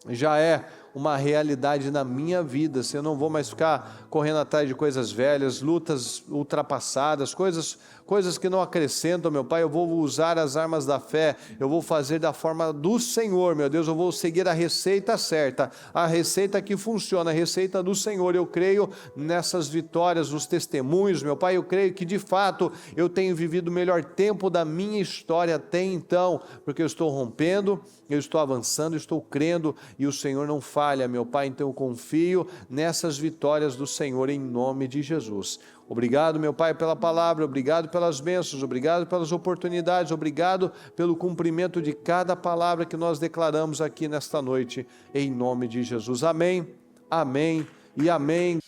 já é uma realidade na minha vida. Se eu não vou mais ficar correndo atrás de coisas velhas, lutas ultrapassadas, coisas que não acrescentam, meu Pai, eu vou usar as armas da fé, eu vou fazer da forma do Senhor, meu Deus, eu vou seguir a receita certa, a receita que funciona, a receita do Senhor. Eu creio nessas vitórias, nos testemunhos, meu Pai, eu creio que de fato eu tenho vivido o melhor tempo da minha história até então, porque eu estou rompendo, eu estou avançando, eu estou crendo, e o Senhor não falha, meu Pai, então eu confio nessas vitórias do Senhor, em nome de Jesus. Obrigado, meu Pai, pela palavra, obrigado pelas bênçãos, obrigado pelas oportunidades, obrigado pelo cumprimento de cada palavra que nós declaramos aqui nesta noite, em nome de Jesus. Amém, amém e amém.